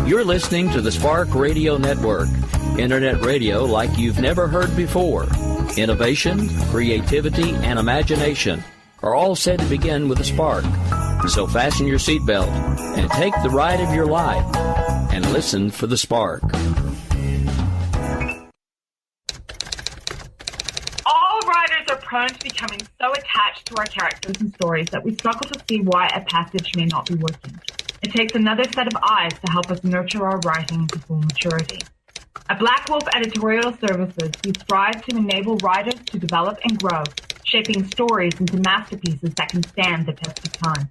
You're listening to the Spark Radio Network, internet radio like you've never heard before. Innovation, creativity, and imagination are all said to begin with a spark. So fasten your seatbelt and take the ride of your life and listen for the spark. All writers are prone to becoming so attached to our characters and stories that we struggle to see why a passage may not be working. It takes another set of eyes to help us nurture our writing to full maturity. At Black Wolf Editorial Services, we strive to enable writers to develop and grow, shaping stories into masterpieces that can stand the test of time.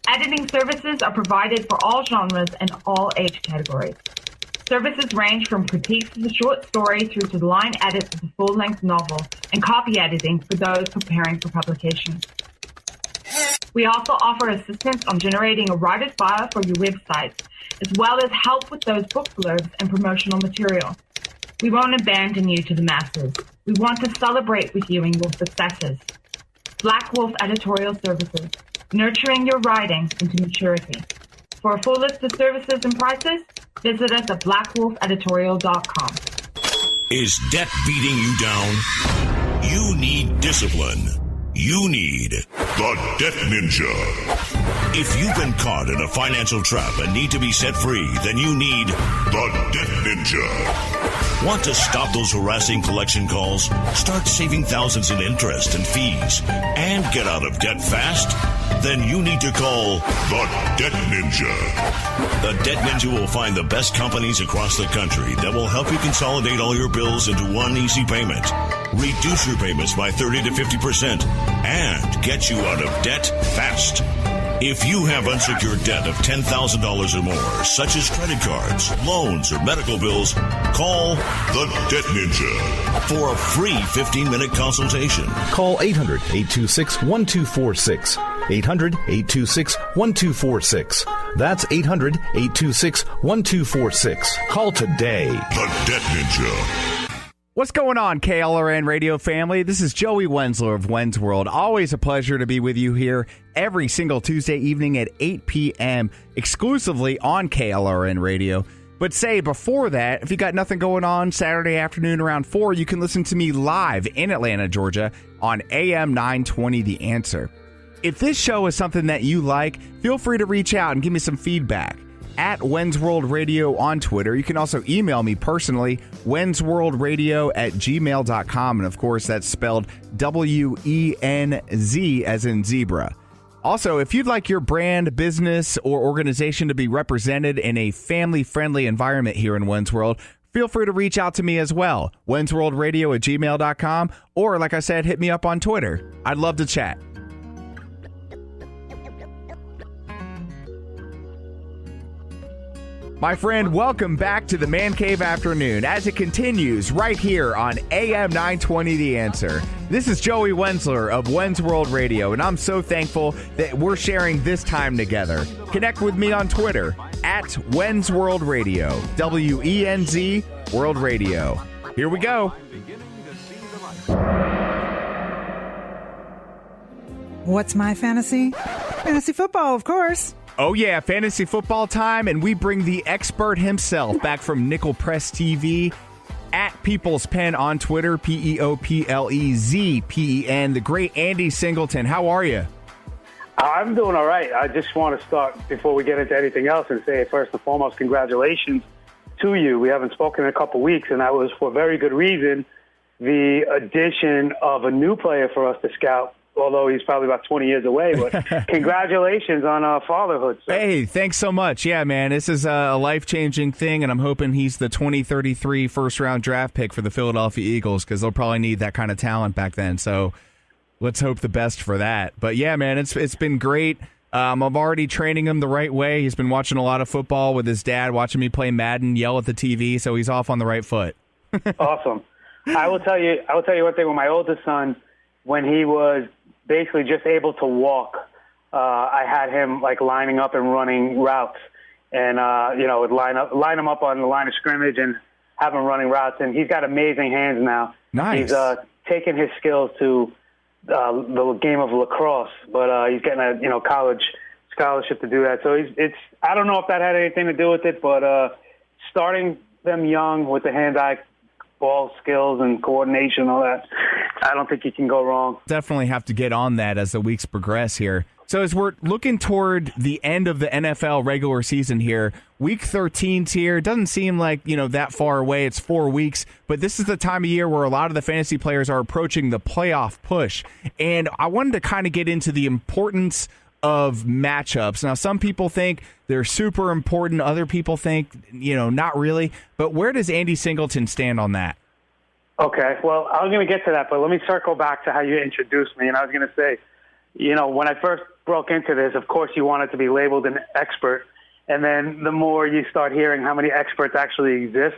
Editing services are provided for all genres and all age categories. Services range from critiques of the short story through to the line edits of the full-length novel and copy editing for those preparing for publication. We also offer assistance on generating a writer's bio for your websites, as well as help with those book blurbs and promotional material. We won't abandon you to the masses. We want to celebrate with you in your successes. Black Wolf Editorial Services, nurturing your writing into maturity. For a full list of services and prices, visit us at blackwolfeditorial.com. Is debt beating you down? You need discipline. You need the Debt Ninja. If you've been caught in a financial trap and need to be set free, then you need the Debt Ninja. Want to stop those harassing collection calls, start saving thousands in interest and fees, and get out of debt fast? Then you need to call the Debt Ninja. The Debt Ninja will find the best companies across the country that will help you consolidate all your bills into one easy payment, reduce your payments by 30 to 50%, and get you out of debt fast. If you have unsecured debt of $10,000 or more, such as credit cards, loans, or medical bills, call the Debt Ninja for a free 15-minute consultation. Call 800-826-1246. 800-826-1246. That's 800-826-1246. Call today. The Debt Ninja. What's going on, KLRN Radio family? This is Joey Wensler of Wens World. Always a pleasure to be with you here every single Tuesday evening at 8 p.m. exclusively on KLRN Radio. But say before that, if you got nothing going on Saturday afternoon around 4, you can listen to me live in Atlanta, Georgia on AM 920 The Answer. If this show is something that you like, feel free to reach out and give me some feedback. At Wens World Radio on Twitter. You can also email me personally, wensworldradio@gmail.com. And of course, that's spelled WENZ as in zebra. Also, if you'd like your brand, business, or organization to be represented in a family-friendly environment here in Wens World, feel free to reach out to me as well. wensworldradio@gmail.com. Or, like I said, hit me up on Twitter. I'd love to chat. My friend, welcome back to the Man Cave Afternoon as it continues right here on AM 920 The Answer. This is Joey Wensler of Wens World Radio, and I'm so thankful that we're sharing this time together. Connect with me on Twitter at Wens World Radio, WENZ World Radio. Here we go. What's my fantasy? Fantasy football, of course. Oh yeah, fantasy football time, and we bring the expert himself back from Nickel Press TV at People's Pen on Twitter, PeopleZPen, the great Andy Singleton. How are you? I'm doing all right. I just want to start before we get into anything else and say, first and foremost, congratulations to you. We haven't spoken in a couple weeks, and that was for very good reason. The addition of a new player for us to scout, although he's probably about 20 years away. But congratulations on fatherhood, sir. Hey, thanks so much. Yeah, man, this is a life-changing thing, and I'm hoping he's the 2033 first-round draft pick for the Philadelphia Eagles because they'll probably need that kind of talent back then. So let's hope the best for that. But, yeah, man, it's been great. I'm already training him the right way. He's been watching a lot of football with his dad, watching me play Madden, yell at the TV, so he's off on the right foot. Awesome. I will tell you one thing. With my oldest son, when he was basically just able to walk, I had him like lining up and running routes, and would line him up on the line of scrimmage and have him running routes. And he's got amazing hands now. Nice. He's taken his skills to the game of lacrosse, but he's getting a college scholarship to do that. So I don't know if that had anything to do with it, but starting them young with the hand-eye ball skills and coordination and all that, I don't think you can go wrong. Definitely have to get on that as the weeks progress here. So as we're looking toward the end of the NFL regular season here, Week 13's here. It doesn't seem like, that far away. It's 4 weeks, but this is the time of year where a lot of the fantasy players are approaching the playoff push. And I wanted to kind of get into the importance of matchups. Now, some people think they're super important. Other people think, not really. But where does Andy Singleton stand on that? Okay, well, I was going to get to that, but let me circle back to how you introduced me. And I was going to say, when I first broke into this, of course you wanted to be labeled an expert. And then the more you start hearing how many experts actually exist,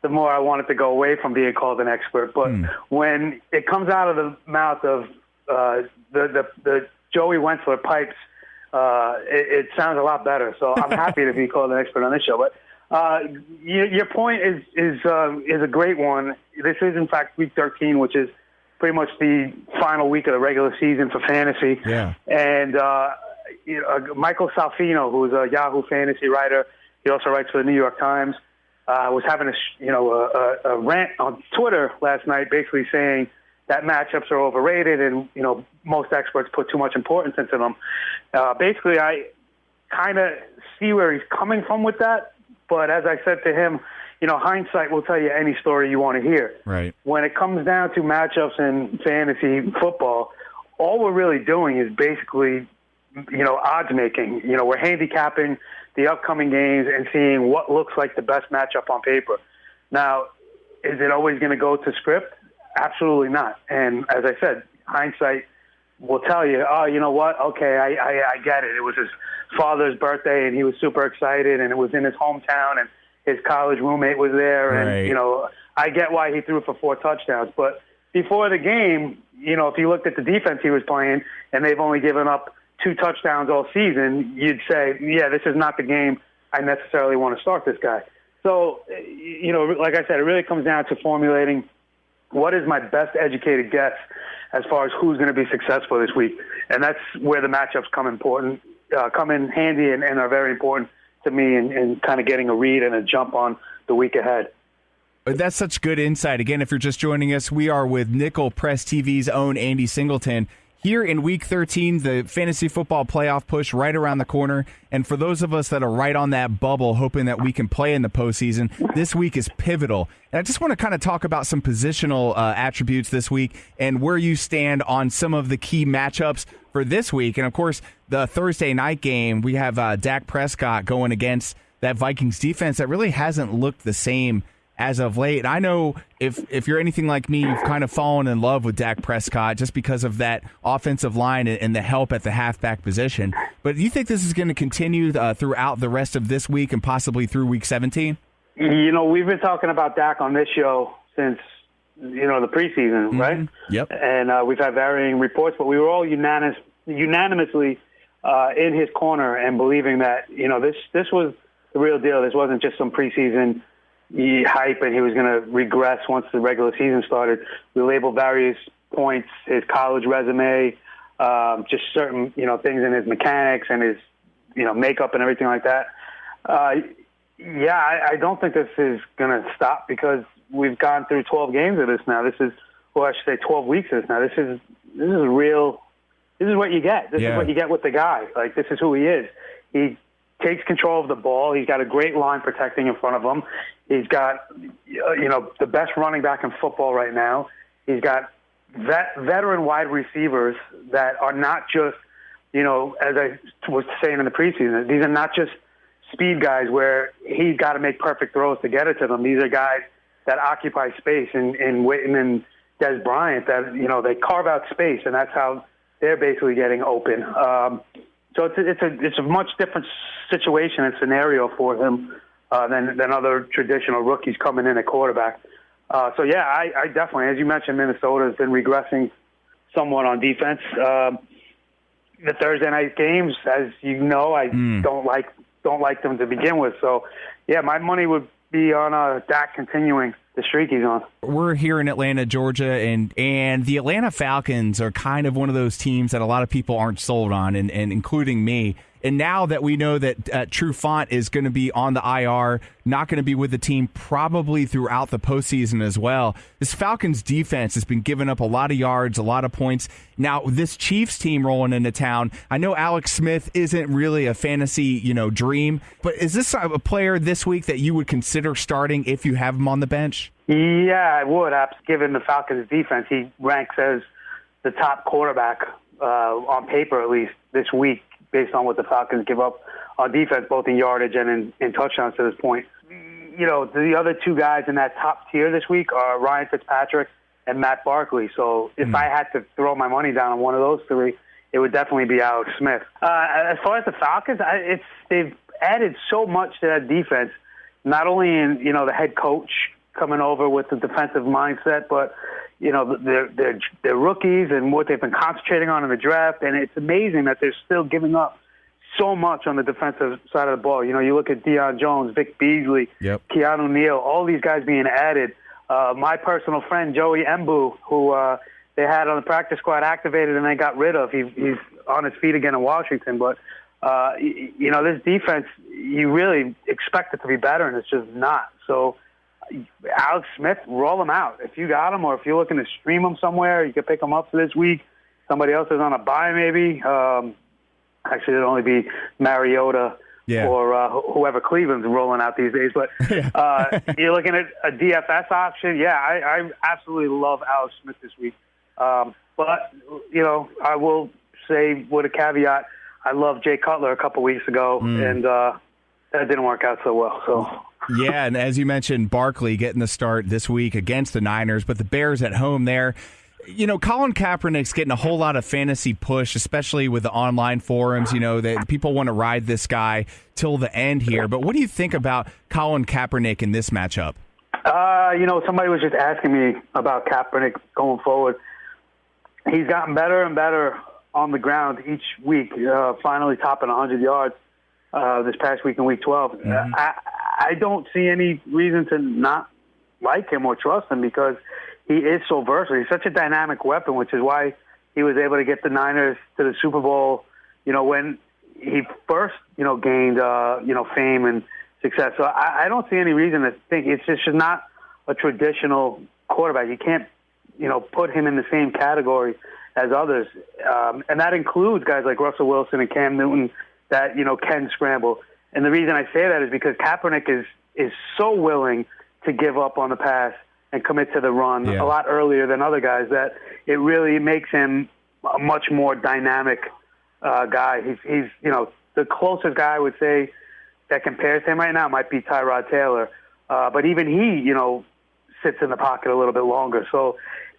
the more I wanted to go away from being called an expert. But when it comes out of the mouth of the Joey Wensler pipes, it sounds a lot better. So I'm happy to be called an expert on this show. But your point is a great one. This is, in fact, Week 13, which is pretty much the final week of the regular season for fantasy. Yeah. And Michael Salfino, who's a Yahoo fantasy writer, he also writes for the New York Times, was having a rant on Twitter last night, basically saying that matchups are overrated and most experts put too much importance into them. Basically, I kind of see where he's coming from with that, but as I said to him, hindsight will tell you any story you want to hear. Right. When it comes down to matchups in fantasy football, all we're really doing is basically, odds making. We're handicapping the upcoming games and seeing what looks like the best matchup on paper. Now, is it always going to go to script? Absolutely not. And as I said, hindsight will tell you, oh, you know what? Okay, I get it. It was his father's birthday and he was super excited and it was in his hometown and his college roommate was there. And, I get why he threw for 4 touchdowns. But before the game, if you looked at the defense he was playing and they've only given up 2 touchdowns all season, you'd say, yeah, this is not the game I necessarily want to start this guy. So, like I said, it really comes down to formulating what is my best educated guess as far as who's going to be successful this week. And that's where the matchups come in handy and are very important to me in kind of getting a read and a jump on the week ahead. That's such good insight. Again, if you're just joining us, we are with Nickel Press TV's own Andy Singleton. Here in Week 13, the fantasy football playoff push right around the corner. And for those of us that are right on that bubble, hoping that we can play in the postseason, this week is pivotal. And I just want to kind of talk about some positional attributes this week and where you stand on some of the key matchups for this week. And, of course, the Thursday night game, we have Dak Prescott going against that Vikings defense that really hasn't looked the same as of late. I know if you're anything like me, you've kind of fallen in love with Dak Prescott just because of that offensive line and the help at the halfback position. But do you think this is going to continue throughout the rest of this week and possibly through Week 17? We've been talking about Dak on this show since, the preseason, right? Yep. And we've had varying reports, but we were all unanimously in his corner and believing that, this was the real deal. This wasn't just some preseason hype and he was going to regress once the regular season started. We labeled various points, his college resume, just certain, things in his mechanics and his, makeup and everything like that. I don't think this is going to stop because we've gone through 12 games of this now. This is, well, I should say 12 weeks of this now. This is real. This is what you get. This is what you get with the guy. Like, this is who he is. He takes control of the ball. He's got a great line protecting in front of him. He's got, the best running back in football right now. He's got veteran wide receivers that are not just, as I was saying in the preseason, these are not just speed guys where he's got to make perfect throws to get it to them. These are guys that occupy space in Witten and Des Bryant that, they carve out space, and that's how they're basically getting open. So it's a much different situation and scenario for him than other traditional rookies coming in at quarterback. I definitely, as you mentioned, Minnesota has been regressing somewhat on defense. The Thursday night games, as you know, I don't like them to begin with. So, my money would be on Dak continuing the streak he's on. We're here in Atlanta, Georgia, and the Atlanta Falcons are kind of one of those teams that a lot of people aren't sold on, and including me. And now that we know that Trufant is going to be on the IR, not going to be with the team probably throughout the postseason as well, this Falcons defense has been giving up a lot of yards, a lot of points. Now, this Chiefs team rolling into town, I know Alex Smith isn't really a fantasy, dream, but is this a player this week that you would consider starting if you have him on the bench? Yeah, I would, given the Falcons' defense. He ranks as the top quarterback, on paper at least, this week, based on what the Falcons give up on defense, both in yardage and in touchdowns to this point. The other two guys in that top tier this week are Ryan Fitzpatrick and Matt Barkley. So if I had to throw my money down on one of those three, it would definitely be Alex Smith. As far as the Falcons, they've added so much to that defense, not only in, the head coach coming over with the defensive mindset, but they're rookies and what they've been concentrating on in the draft, and it's amazing that they're still giving up so much on the defensive side of the ball. You look at Deion Jones, Vic Beasley, Keanu Neal, all these guys being added. My personal friend Joey Embu, who they had on the practice squad activated and they got rid of. He's on his feet again in Washington, but this defense, you really expect it to be better, and it's just not. So Alex Smith, roll him out. If you got him or if you're looking to stream him somewhere, you can pick him up for this week. Somebody else is on a bye maybe. Actually, it'll only be Mariota or whoever Cleveland's rolling out these days. But you're looking at a DFS option. Yeah, I absolutely love Alex Smith this week. But, I will say with a caveat, I loved Jay Cutler a couple weeks ago, and that didn't work out so well. So. Yeah, and as you mentioned, Barkley getting the start this week against the Niners, but the Bears at home there. Colin Kaepernick's getting a whole lot of fantasy push, especially with the online forums, that people want to ride this guy till the end here. But what do you think about Colin Kaepernick in this matchup? Somebody was just asking me about Kaepernick going forward. He's gotten better and better on the ground each week, finally topping 100 yards this past week in Week 12. Mm-hmm. I don't see any reason to not like him or trust him because he is so versatile. He's such a dynamic weapon, which is why he was able to get the Niners to the Super Bowl, when he first, gained, fame and success. So I don't see any reason to think it's just not a traditional quarterback. You can't, put him in the same category as others. And that includes guys like Russell Wilson and Cam Newton that, can scramble. And the reason I say that is because Kaepernick is so willing to give up on the pass and commit to the run a lot earlier than other guys that it really makes him a much more dynamic guy. He's the closest guy I would say that compares to him right now might be Tyrod Taylor. But even he, sits in the pocket a little bit longer. So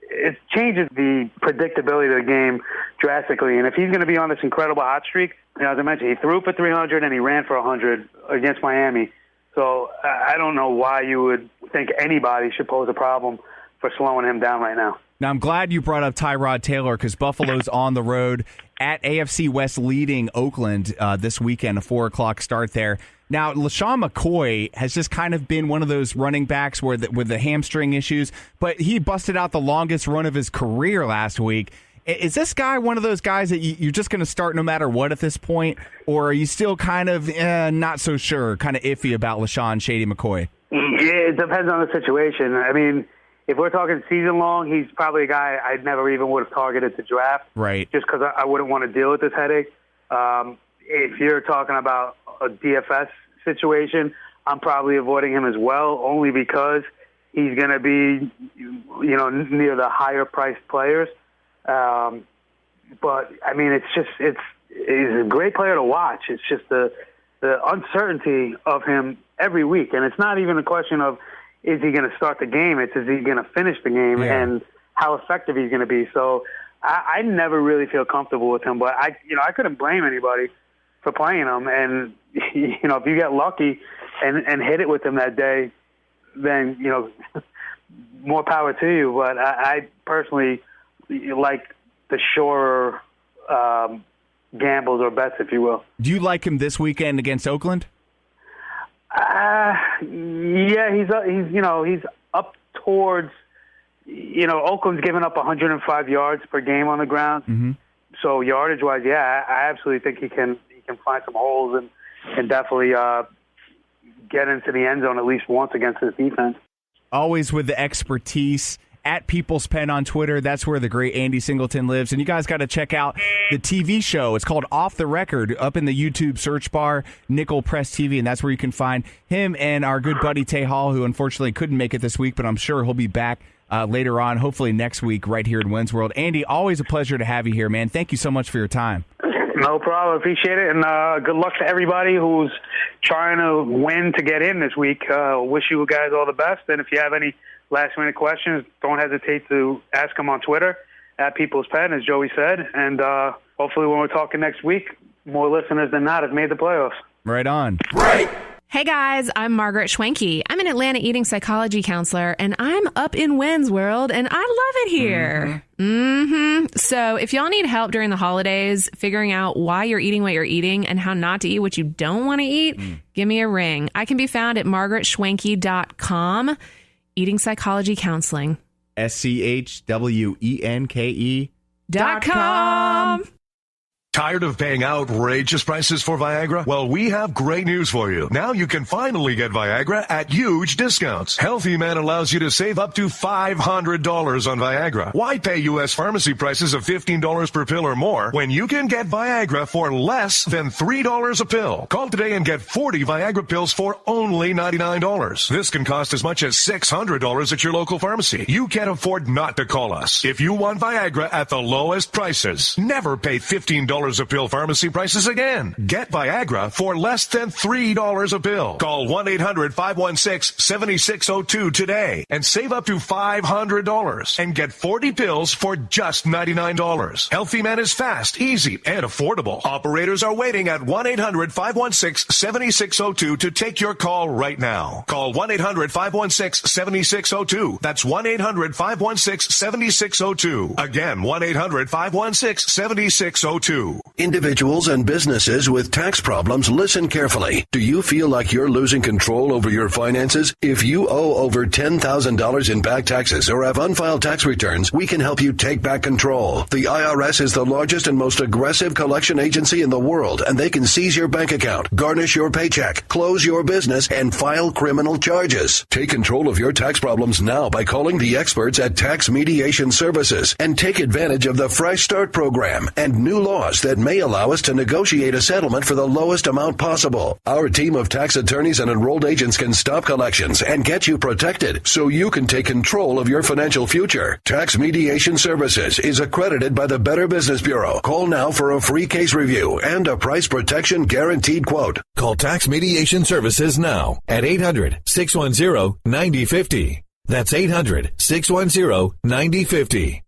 it changes the predictability of the game drastically. And if he's going to be on this incredible hot streak, as I mentioned, he threw for 300 and he ran for 100 against Miami. So I don't know why you would think anybody should pose a problem for slowing him down right now. Now, I'm glad you brought up Tyrod Taylor because Buffalo's on the road at AFC West leading Oakland this weekend, a 4 o'clock start there. Now, LaShawn McCoy has just kind of been one of those running backs with the hamstring issues, but he busted out the longest run of his career last week. Is this guy one of those guys that you're just going to start no matter what at this point, or are you still kind of not so sure, kind of iffy about LaShawn Shady McCoy? Yeah, it depends on the situation. I mean, if we're talking season long, he's probably a guy I never even would have targeted to draft. Right. Just because I wouldn't want to deal with this headache. If you're talking about a DFS situation, I'm probably avoiding him as well, only because he's going to be, near the higher priced players. But I mean, he's a great player to watch. It's just the uncertainty of him every week. And it's not even a question of, is he going to start the game? It's, is he going to finish the game and how effective he's going to be? So I never really feel comfortable with him, but I couldn't blame anybody for playing him. And, if you get lucky and hit it with him that day, then, more power to you. But I personally like the surer gambles or bets, if you will. Do you like him this weekend against Oakland? Yeah, he's up towards, Oakland's giving up 105 yards per game on the ground. Mm-hmm. So yardage-wise, yeah, I absolutely think he can find some holes and definitely get into the end zone at least once against his defense. Always with the expertise. At People's Pen on Twitter, that's where the great Andy Singleton lives. And you guys got to check out the TV show. It's called Off the Record, up in the YouTube search bar, Nickel Press TV, and that's where you can find him and our good buddy Tay Hall, who unfortunately couldn't make it this week, but I'm sure he'll be back later on, hopefully next week, right here in Wins World. Andy, always a pleasure to have you here, man. Thank you so much for your time. No problem. Appreciate it. And good luck to everybody who's trying to win to get in this week. Wish you guys all the best. And if you have any last-minute questions, don't hesitate to ask them on Twitter, at People's Pen, as Joey said. And hopefully when we're talking next week, more listeners than not have made the playoffs. Right on. Right. Hey guys, I'm Margaret Schwenke. I'm an Atlanta eating psychology counselor, and I'm up in Wins World, and I love it here. So if y'all need help during the holidays, figuring out why you're eating what you're eating and how not to eat what you don't want to eat, give me a ring. I can be found at margaretschwenke.com. Eating Psychology Counseling. SCHWENKE.com. Tired of paying outrageous prices for Viagra? Well, we have great news for you. Now you can finally get Viagra at huge discounts. Healthy Man allows you to save up to $500 on Viagra. Why pay U.S. pharmacy prices of $15 per pill or more when you can get Viagra for less than $3 a pill? Call today and get 40 Viagra pills for only $99. This can cost as much as $600 at your local pharmacy. You can't afford not to call us. If you want Viagra at the lowest prices, never pay $15 a pill pharmacy prices again. Get Viagra for less than $3 a pill. Call 1-800-516-7602 today and save up to $500 and get 40 pills for just $99. Healthy Man is fast, easy, and affordable. Operators are waiting at 1-800-516-7602 to take your call right now. Call 1-800-516-7602. That's 1-800-516-7602. Again, 1-800-516-7602. Individuals and businesses with tax problems, listen carefully. Do you feel like you're losing control over your finances? If you owe over $10,000 in back taxes or have unfiled tax returns, we can help you take back control. The IRS is the largest and most aggressive collection agency in the world, and they can seize your bank account, garnish your paycheck, close your business, and file criminal charges. Take control of your tax problems now by calling the experts at Tax Mediation Services and take advantage of the Fresh Start program and new laws that may allow us to negotiate a settlement for the lowest amount possible. Our team of tax attorneys and enrolled agents can stop collections and get you protected so you can take control of your financial future. Tax Mediation Services is accredited by the Better Business Bureau. Call now for a free case review and a price protection guaranteed quote. Call Tax Mediation Services now at 800-610-9050. That's 800-610-9050.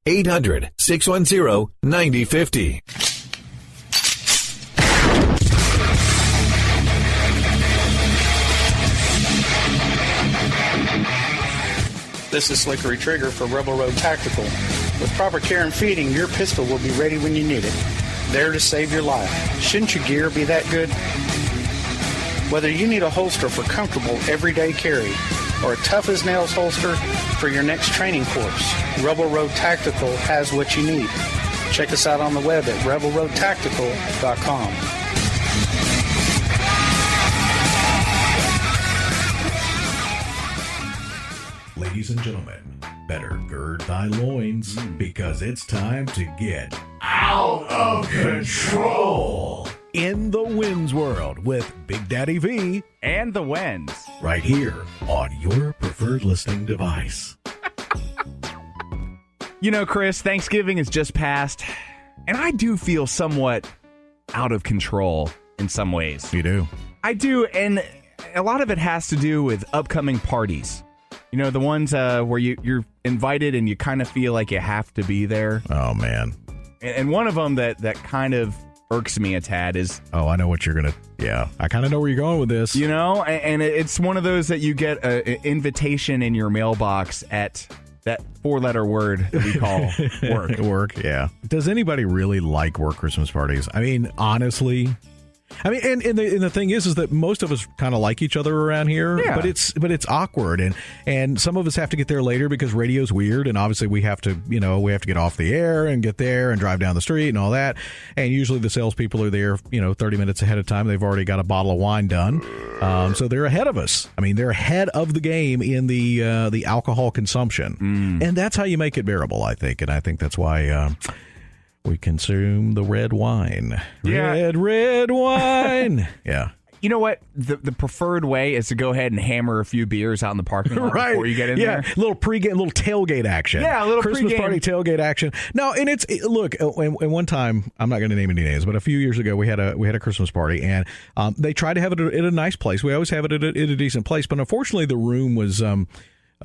800-610-9050. This is Slickery Trigger for Rebel Road Tactical. With proper care and feeding, your pistol will be ready when you need it. There to save your life. Shouldn't your gear be that good? Whether you need a holster for comfortable everyday carry or a tough-as-nails holster for your next training course, Rebel Road Tactical has what you need. Check us out on the web at rebelroadtactical.com. Ladies and gentlemen, better gird thy loins because it's time to get out of control in the Wins World with Big Daddy V and the Wens right here on your preferred listening device. You know, Chris, Thanksgiving has just passed, and I do feel somewhat out of control in some ways. You do? I do, and a lot of it has to do with upcoming parties. You know, the ones where you're invited and you kind of feel like you have to be there. Oh, man. And one of them that kind of irks me a tad is... Oh, I know what you're going to... Yeah, I kind of know where you're going with this. You know, and it's one of those that you get an invitation in your mailbox at that four-letter word that we call work. Work, yeah. Does anybody really like work Christmas parties? I mean, honestly... I mean, and the thing is that most of us kind of like each other around here, but it's awkward, and some of us have to get there later because radio's weird, and obviously we have to get off the air and get there and drive down the street and all that, and usually the salespeople are there 30 minutes ahead of time. They've already got a bottle of wine done, so they're ahead of us. I mean, they're ahead of the game in the alcohol consumption, and that's how you make it bearable, I think, and I think that's why. We consume the red wine. Red wine. Yeah. You know what? The preferred way is to go ahead and hammer a few beers out in the parking lot before you get in there. Yeah, little pregame, little tailgate action. Yeah, a little Christmas pregame. party tailgate action. No, and look. And one time, I'm not going to name any names, but a few years ago, we had a Christmas party, and they tried to have it at a nice place. We always have it at a decent place, but unfortunately, the room was.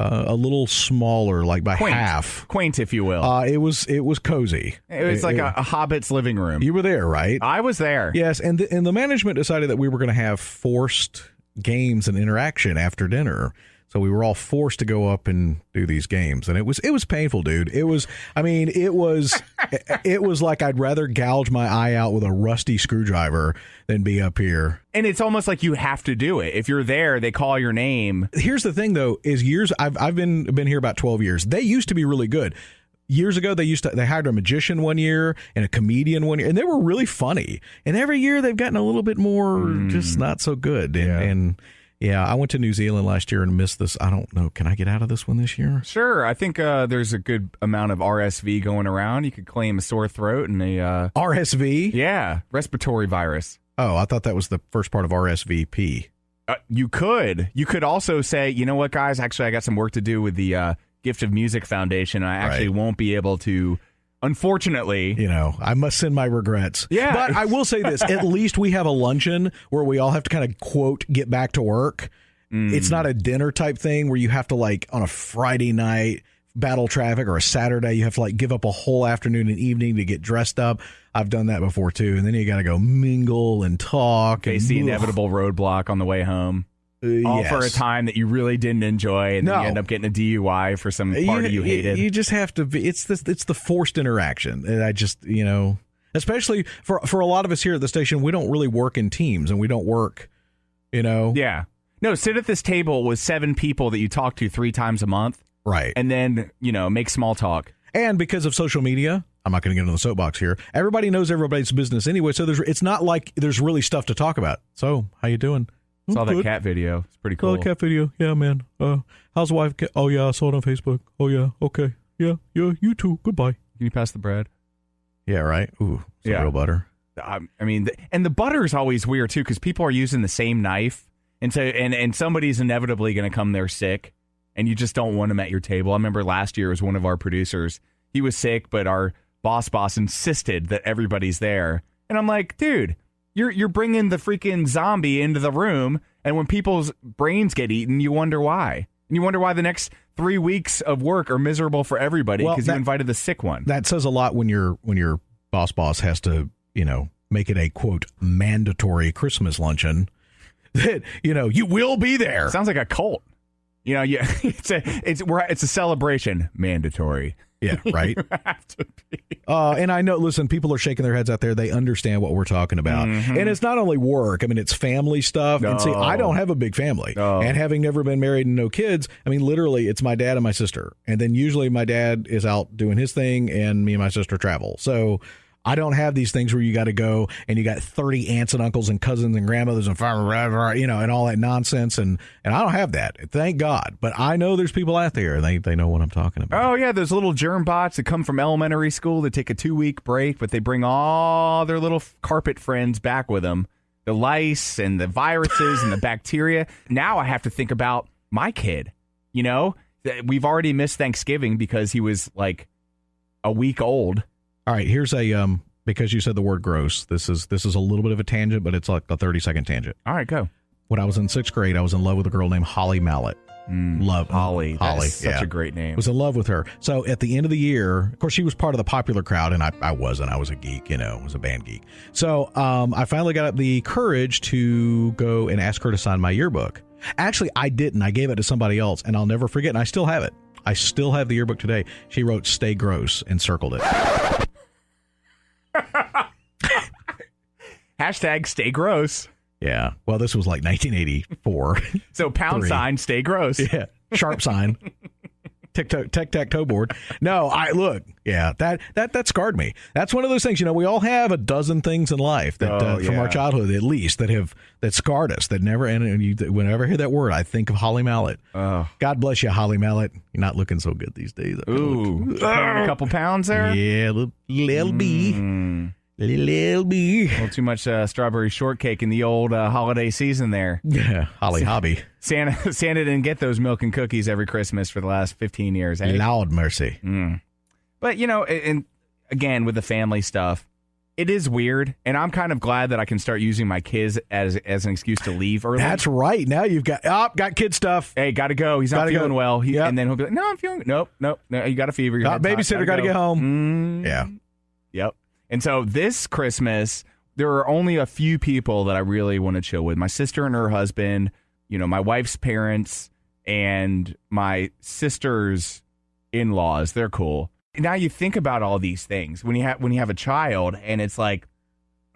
A little smaller, like by half. Quaint, if you will. It was cozy. It was like a hobbit's living room. You were there, right? I was there. Yes, and the management decided that we were going to have forced games and interaction after dinner. So we were all forced to go up and do these games, and it was painful, dude. It was like I'd rather gouge my eye out with a rusty screwdriver than be up here. And it's almost like you have to do it. If you're there, they call your name. Here's the thing, though, is I've been here about 12 years. They used to be really good. Years ago, they hired a magician one year and a comedian one year, and they were really funny. And every year, they've gotten a little bit more just not so good. And yeah, I went to New Zealand last year and missed this. I don't know. Can I get out of this one this year? Sure. I think there's a good amount of RSV going around. You could claim a sore throat and a... RSV? Yeah, respiratory virus. Oh, I thought that was the first part of RSVP. You could. You could also say, you know what, guys? Actually, I got some work to do with the Gift of Music Foundation. I actually won't be able to... Unfortunately, I must send my regrets. Yeah. But I will say this, at least we have a luncheon where we all have to kind of, quote, get back to work. It's not a dinner type thing where you have to, like, on a Friday night, battle traffic, or a Saturday, you have to, like, give up a whole afternoon and evening to get dressed up. I've done that before, too. And then you got to go mingle and talk. Face the inevitable roadblock on the way home. All for a time that you really didn't enjoy, and then you end up getting a DUI for some party you hated. You just have to be. It's the forced interaction, and I just especially for a lot of us here at the station, we don't really work in teams, and we don't work, Yeah, no, sit at this table with 7 people that you talk to 3 times a month, right? And then make small talk. And because of social media, I'm not going to get into the soapbox here. Everybody knows everybody's business anyway, so it's not like there's really stuff to talk about. So, how you doing? Saw that cat video. It's pretty cool. Oh, cat video. Yeah, man. How's the wife? Oh, yeah, I saw it on Facebook. Oh, yeah. Okay. Yeah, you too. Goodbye. Can you pass the bread? Yeah, right. Ooh, some real butter. I mean, and the butter is always weird, too, because people are using the same knife. And so, and somebody's inevitably going to come there sick, and you just don't want them at your table. I remember last year was one of our producers. He was sick, but our boss insisted that everybody's there. And I'm like, dude, you're bringing the freaking zombie into the room, and when people's brains get eaten, you wonder why. And you wonder why the next 3 weeks of work are miserable for everybody because you invited the sick one. That says a lot when your boss has to, make it a, quote, mandatory Christmas luncheon that, you will be there. Sounds like a cult. It's a celebration. Mandatory. Yeah, right. Have to be. And I know, listen, people are shaking their heads out there. They understand what we're talking about. Mm-hmm. And it's not only work. I mean, it's family stuff. No. And see, I don't have a big family. No. And having never been married and no kids, I mean, literally, it's my dad and my sister. And then usually my dad is out doing his thing and me and my sister travel. So I don't have these things where you got to go and you got 30 aunts and uncles and cousins and grandmothers and and all that nonsense. And I don't have that. Thank God. But I know there's people out there and they know what I'm talking about. Oh, yeah. Those little germ bots that come from elementary school that take a 2-week break, but they bring all their little carpet friends back with them. The lice and the viruses and the bacteria. Now I have to think about my kid. We've already missed Thanksgiving because he was like a week old. All right, here's because you said the word gross, this is a little bit of a tangent, but it's like a 30-second tangent. All right, go. When I was in 6th grade, I was in love with a girl named Holly Mallet. Holly. That's such a great name. Was in love with her. So at the end of the year, of course, she was part of the popular crowd, and I wasn't. I was a geek, I was a band geek. So I finally got up the courage to go and ask her to sign my yearbook. Actually, I didn't. I gave it to somebody else, and I'll never forget, and I still have it. I still have the yearbook today. She wrote "Stay Gross" and circled it. Hashtag stay gross. Yeah. Well, this was like 1984. So pound sign, stay gross. Yeah. Sharp sign. Tic-tac-toe board. No, that scarred me. That's one of those things, we all have a dozen things in life that from our childhood at least that scarred us, that never, and whenever I hear that word, I think of Holly Mallet. Oh. God bless you, Holly Mallet. You're not looking so good these days. Ooh. A couple pounds there? Yeah, little bee. Little bee. A little too much strawberry shortcake in the old holiday season there. Yeah, Holly Hobby. Santa didn't get those milk and cookies every Christmas for the last 15 years. Eh? Lord mercy. But, and again, with the family stuff, it is weird. And I'm kind of glad that I can start using my kids as an excuse to leave early. That's right. Now you've got kid stuff. Hey, got to go. He's not feeling well. And then he'll be like, no, I'm feeling, nope, you got a fever. Babysitter got to get home. Yeah. Yep. And so this Christmas, there are only a few people that I really want to chill with. My sister and her husband, my wife's parents, and my sister's in-laws. They're cool. Now you think about all these things when you have a child, and it's like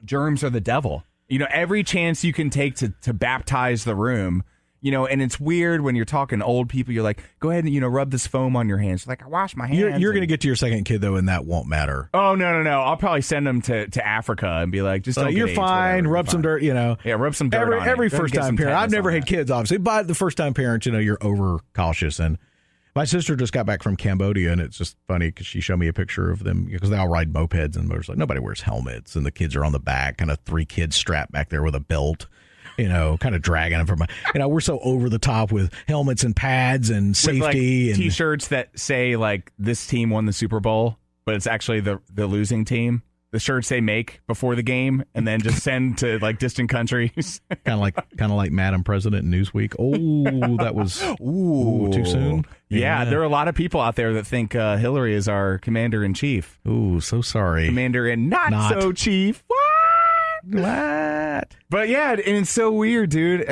germs are the devil. Every chance you can take to baptize the room. And it's weird when you're talking to old people. You're like, go ahead and, rub this foam on your hands. Like, I wash my hands. You're going to get to your second kid, though, and that won't matter. Oh, no. I'll probably send them to Africa and be like, just don't you're get fine. AIDS, rub some dirt, Yeah, rub some dirt on every it. first-time parent. I've never had kids, obviously. But the first-time parents, you're over-cautious. And my sister just got back from Cambodia, and it's just funny because she showed me a picture of them because they all ride mopeds and motorcycles. Nobody wears helmets, and the kids are on the back, kind of 3 kids strapped back there with a belt. Kind of dragging them from we're so over the top with helmets and pads and safety and T-shirts that say like this team won the Super Bowl, but it's actually the losing team. The shirts they make before the game and then just send to like distant countries. kind of like Madam President and Newsweek. Oh, that was too soon. Yeah, there are a lot of people out there that think Hillary is our commander in chief. Ooh, so sorry. Commander in not so chief. What? But yeah, and it's so weird, dude.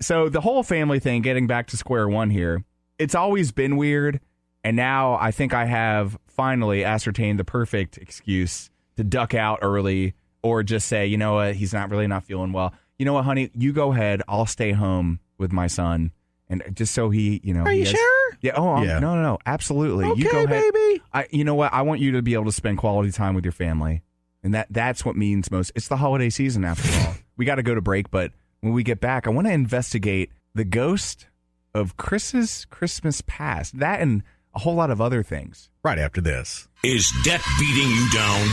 So the whole family thing, getting back to square one here, it's always been weird. And now I think I have finally ascertained the perfect excuse to duck out early or just say, you know what, he's not feeling well. You know what, honey, you go ahead. I'll stay home with my son. And just so he, Are you sure? Yeah. Oh, yeah. No. Absolutely. Okay, you go ahead. Baby. You know what? I want you to be able to spend quality time with your family. And that's what means most. It's the holiday season, after all. We got to go to break, but when we get back, I want to investigate the ghost of Chris's Christmas past. That and a whole lot of other things. Right after this. Is debt beating you down?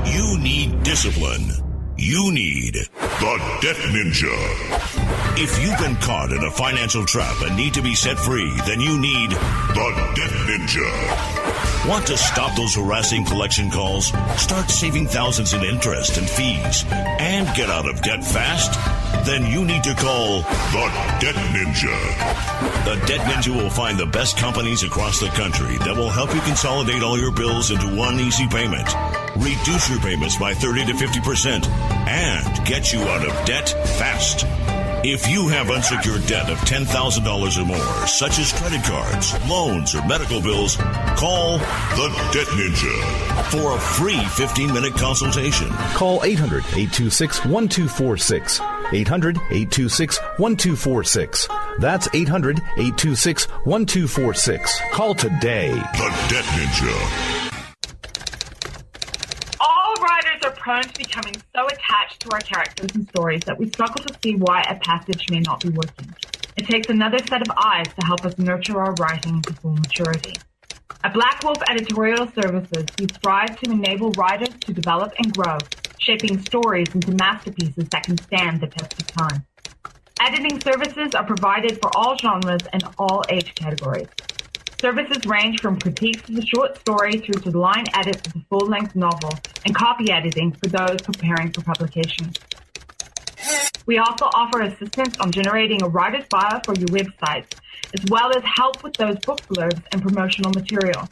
You need discipline. You need the Debt Ninja. If you've been caught in a financial trap and need to be set free, then you need the Debt Ninja. Want to stop those harassing collection calls? Start saving thousands in interest and fees and get out of debt fast? Then you need to call the Debt Ninja. The Debt Ninja will find the best companies across the country that will help you consolidate all your bills into one easy payment, reduce your payments by 30 to 50%, and get you out of debt fast. If you have unsecured debt of $10,000 or more, such as credit cards, loans, or medical bills, call the Debt Ninja for a free 15-minute consultation. Call 800-826-1246. 800-826-1246. That's 800-826-1246. Call today. The Debt Ninja. Writers are prone to becoming so attached to our characters and stories that we struggle to see why a passage may not be working. It takes another set of eyes to help us nurture our writing to full maturity. At Black Wolf Editorial Services, we strive to enable writers to develop and grow, shaping stories into masterpieces that can stand the test of time. Editing services are provided for all genres and all age categories. Services range from critiques of the short story through to line edits of the full-length novel and copy editing for those preparing for publication. We also offer assistance on generating a writer's bio for your websites, as well as help with those book blurbs and promotional material.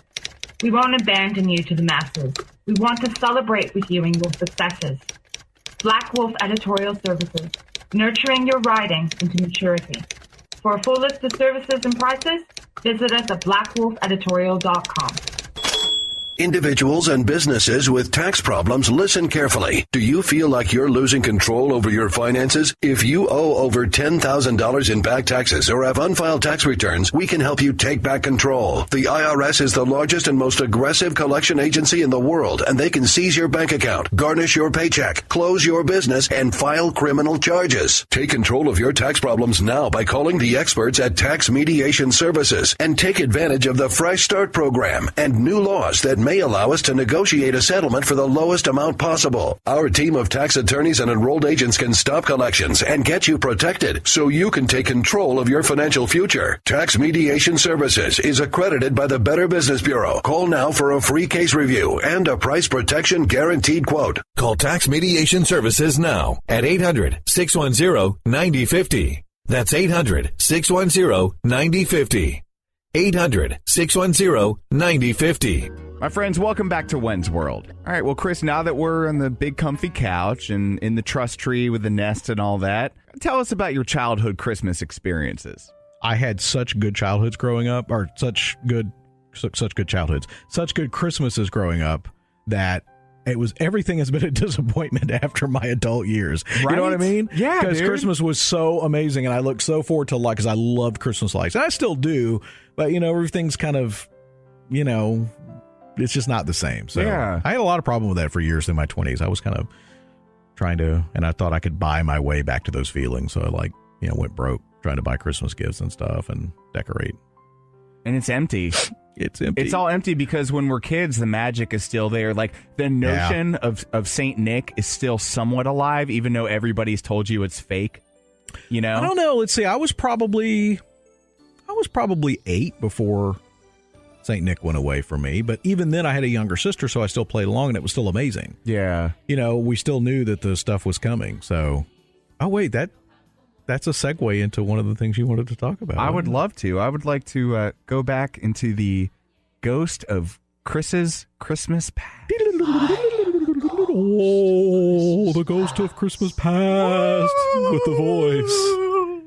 We won't abandon you to the masses. We want to celebrate with you in your successes. Black Wolf Editorial Services, nurturing your writing into maturity. For a full list of services and prices, visit us at blackwolfeditorial.com. Individuals and businesses with tax problems, listen carefully. Do you feel like you're losing control over your finances? If you owe over $10,000 in back taxes or have unfiled tax returns, we can help you take back control. The IRS is the largest and most aggressive collection agency in the world, and they can seize your bank account, garnish your paycheck, close your business, and file criminal charges. Take control of your tax problems now by calling the experts at Tax Mediation Services and take advantage of the Fresh Start program and new laws that may allow us to negotiate a settlement for the lowest amount possible. Our team of tax attorneys and enrolled agents can stop collections and get you protected so you can take control of your financial future. Tax Mediation Services is accredited by the Better Business Bureau. Call now for a free case review and a price protection guaranteed quote. Call Tax Mediation Services now at 800-610-9050. That's 800-610-9050. 800-610-9050. My friends, welcome back to When's World. All right, well, Chris, now that we're on the big comfy couch and in the trust tree with the nest and all that, tell us about your childhood Christmas experiences. I had such good childhoods growing up, or such good childhoods, such good Christmases growing up that everything has been a disappointment after my adult years. Right? You know what I mean? Yeah, because Christmas was so amazing, and I look so forward to because I loved Christmas lights, and I still do. But everything's kind of, it's just not the same. So yeah. I had a lot of problem with that for years in my 20s. I was kind of trying to, and I thought I could buy my way back to those feelings. So I went broke trying to buy Christmas gifts and stuff and decorate. And it's empty. It's empty. It's all empty because when we're kids, the magic is still there. Like the notion of Saint Nick is still somewhat alive, even though everybody's told you it's fake. I don't know. Let's see. I was probably 8 before St. Nick went away from me. But even then, I had a younger sister, so I still played along, and it was still amazing. Yeah. We still knew that the stuff was coming. So, wait, that's a segue into one of the things you wanted to talk about. I would love to. I would like to go back into the ghost of Chris's Christmas past. Oh, the ghost of Christmas past with the voice.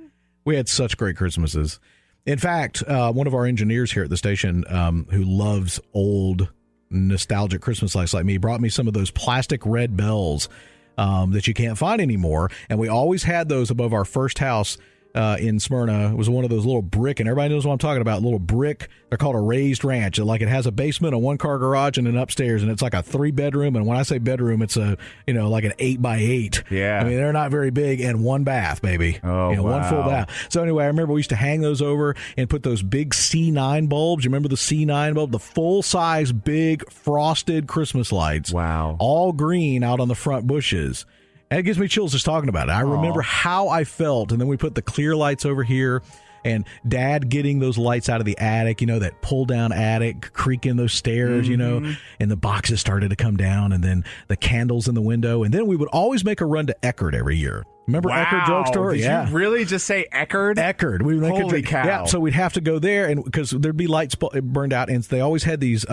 We had such great Christmases. In fact, one of our engineers here at the station who loves old nostalgic Christmas lights like me brought me some of those plastic red bells that you can't find anymore. And we always had those above our first house in Smyrna. It was one of those little brick, and everybody knows what I'm talking about, little brick. They're called a raised ranch. It has a basement, a one-car garage, and an upstairs, and it's like a 3-bedroom. And when I say bedroom, it's like an 8x8. Yeah. I mean, they're not very big, and one bath, baby. Oh, wow. One full bath. So anyway, I remember we used to hang those over and put those big C9 bulbs. You remember the C9 bulb? The full-size, big, frosted Christmas lights. Wow. All green out on the front bushes. And it gives me chills just talking about it. I remember how I felt, and then we put the clear lights over here, and Dad getting those lights out of the attic, that pull-down attic, creaking those stairs, and the boxes started to come down, and then the candles in the window, and then we would always make a run to Eckerd every year. Remember Eckerd Drugstore? Did you really just say Eckerd? Eckerd. Holy cow. Yeah, so we'd have to go there, and because there'd be lights burned out, and they always had these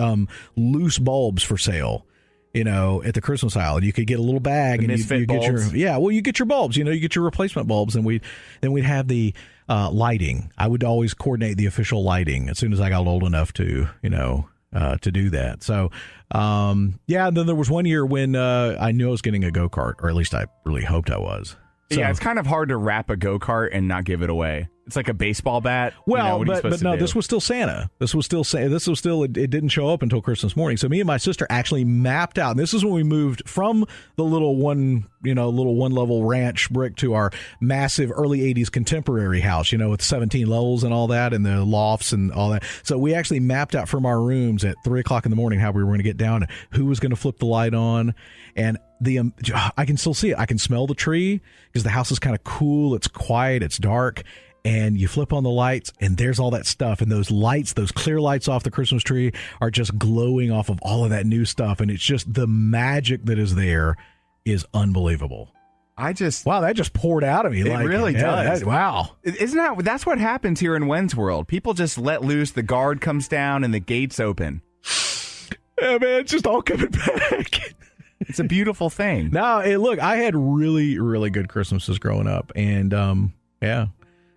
loose bulbs for sale. At the Christmas aisle, and you could get a little bag, and you get you get your bulbs. You get your replacement bulbs, and we'd have the lighting. I would always coordinate the official lighting as soon as I got old enough to to do that. So and then there was one year when I knew I was getting a go-kart, or at least I really hoped I was. So, yeah, it's kind of hard to wrap a go-kart and not give it away. It's like a baseball bat. Well, but no, this was still Santa. It didn't show up until Christmas morning. So me and my sister actually mapped out. And this is when we moved from the little one-level ranch brick to our massive early 80s contemporary house, with 17 levels and all that, and the lofts and all that. So we actually mapped out from our rooms at 3 o'clock in the morning how we were going to get down, who was going to flip the light on, and I can still see it. I can smell the tree because the house is kind of cool. It's quiet. It's dark. And you flip on the lights, and there's all that stuff. And those lights, those clear lights off the Christmas tree, are just glowing off of all of that new stuff. And it's just the magic that is there is unbelievable. Wow, that just poured out of me. It really does. Wow. That's what happens here in When's World. People just let loose, the guard comes down, and the gates open. Yeah, man, it's just all coming back. It's a beautiful thing. No, look, I had really, really good Christmases growing up. And,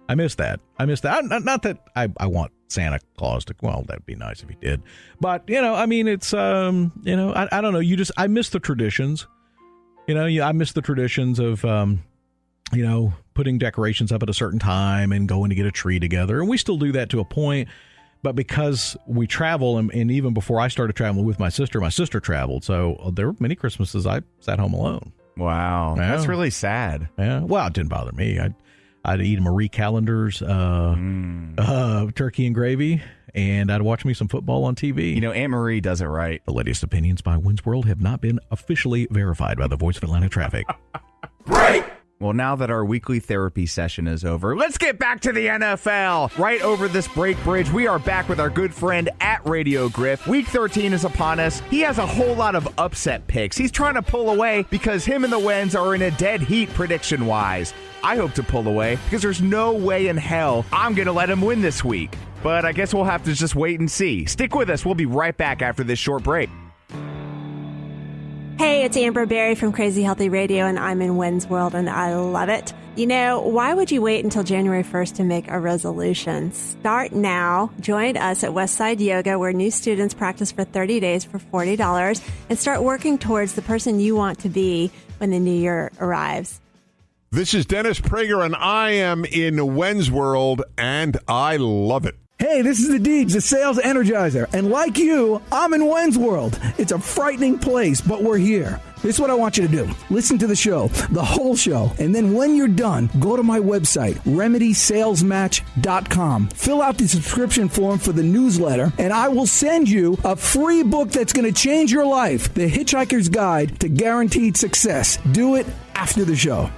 I miss that. Not that I want Santa Claus to. Well, that'd be nice if he did. But I mean, it's I don't know. I miss the traditions. I miss the traditions of putting decorations up at a certain time and going to get a tree together, and we still do that to a point. But because we travel, and even before I started traveling with my sister traveled. So there were many Christmases I sat home alone. Wow. Yeah. That's really sad. Yeah. Well, it didn't bother me. I'd eat Marie Callender's turkey and gravy, and I'd watch me some football on TV. Aunt Marie does it right. The latest opinions by Wins World have not been officially verified by the Voice of Atlanta Traffic. Break! Well, now that our weekly therapy session is over, let's get back to the NFL. Right over this break bridge, we are back with our good friend at Radio Griff. Week 13 is upon us. He has a whole lot of upset picks. He's trying to pull away because him and the Wens are in a dead heat prediction-wise. I hope to pull away because there's no way in hell I'm going to let him win this week. But I guess we'll have to just wait and see. Stick with us. We'll be right back after this short break. Hey, it's Amber Berry from Crazy Healthy Radio, and I'm in Wins World, and I love it. Why would you wait until January 1st to make a resolution? Start now. Join us at Westside Yoga, where new students practice for 30 days for $40, and start working towards the person you want to be when the new year arrives. This is Dennis Prager, and I am in Wens World, and I love it. Hey, this is the Deeds, the sales energizer. And like you, I'm in Wens World. It's a frightening place, but we're here. This is what I want you to do. Listen to the show, the whole show. And then when you're done, go to my website, remedysalesmatch.com. Fill out the subscription form for the newsletter, and I will send you a free book that's going to change your life. The Hitchhiker's Guide to Guaranteed Success. Do it after the show.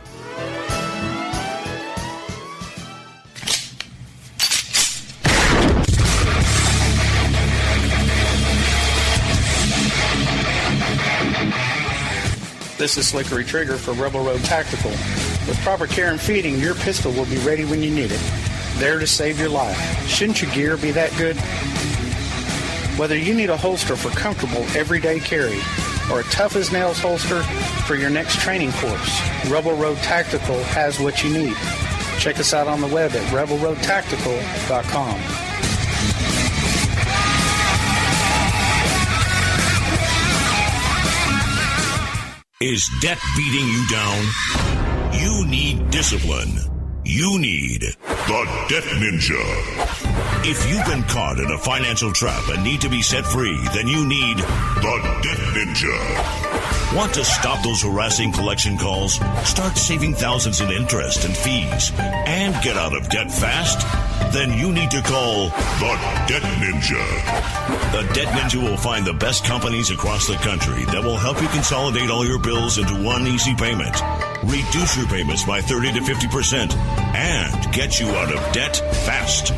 This is Slickery Trigger for Rebel Road Tactical. With proper care and feeding, your pistol will be ready when you need it. There to save your life. Shouldn't your gear be that good? Whether you need a holster for comfortable everyday carry or a tough-as-nails holster for your next training course, Rebel Road Tactical has what you need. Check us out on the web at rebelroadtactical.com. Is debt beating you down? You need discipline. You need the Debt Ninja. If you've been caught in a financial trap and need to be set free, then you need the Debt Ninja. Want to stop those harassing collection calls? Start saving thousands in interest and fees and get out of debt fast? Then you need to call the Debt Ninja. The Debt Ninja will find the best companies across the country that will help you consolidate all your bills into one easy payment, reduce your payments by 30 to 50%, and get you out of debt fast.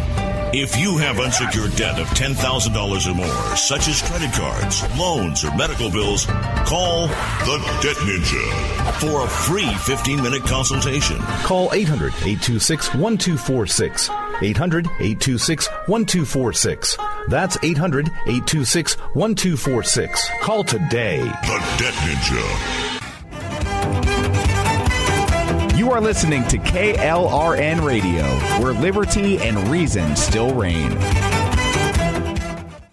If you have unsecured debt of $10,000 or more, such as credit cards, loans, or medical bills, call the Debt Ninja for a free 15-minute consultation. Call 800-826-1246. 800-826-1246. That's 800-826-1246. Call today. The Debt Ninja. You are listening to KLRN Radio, where liberty and reason still reign.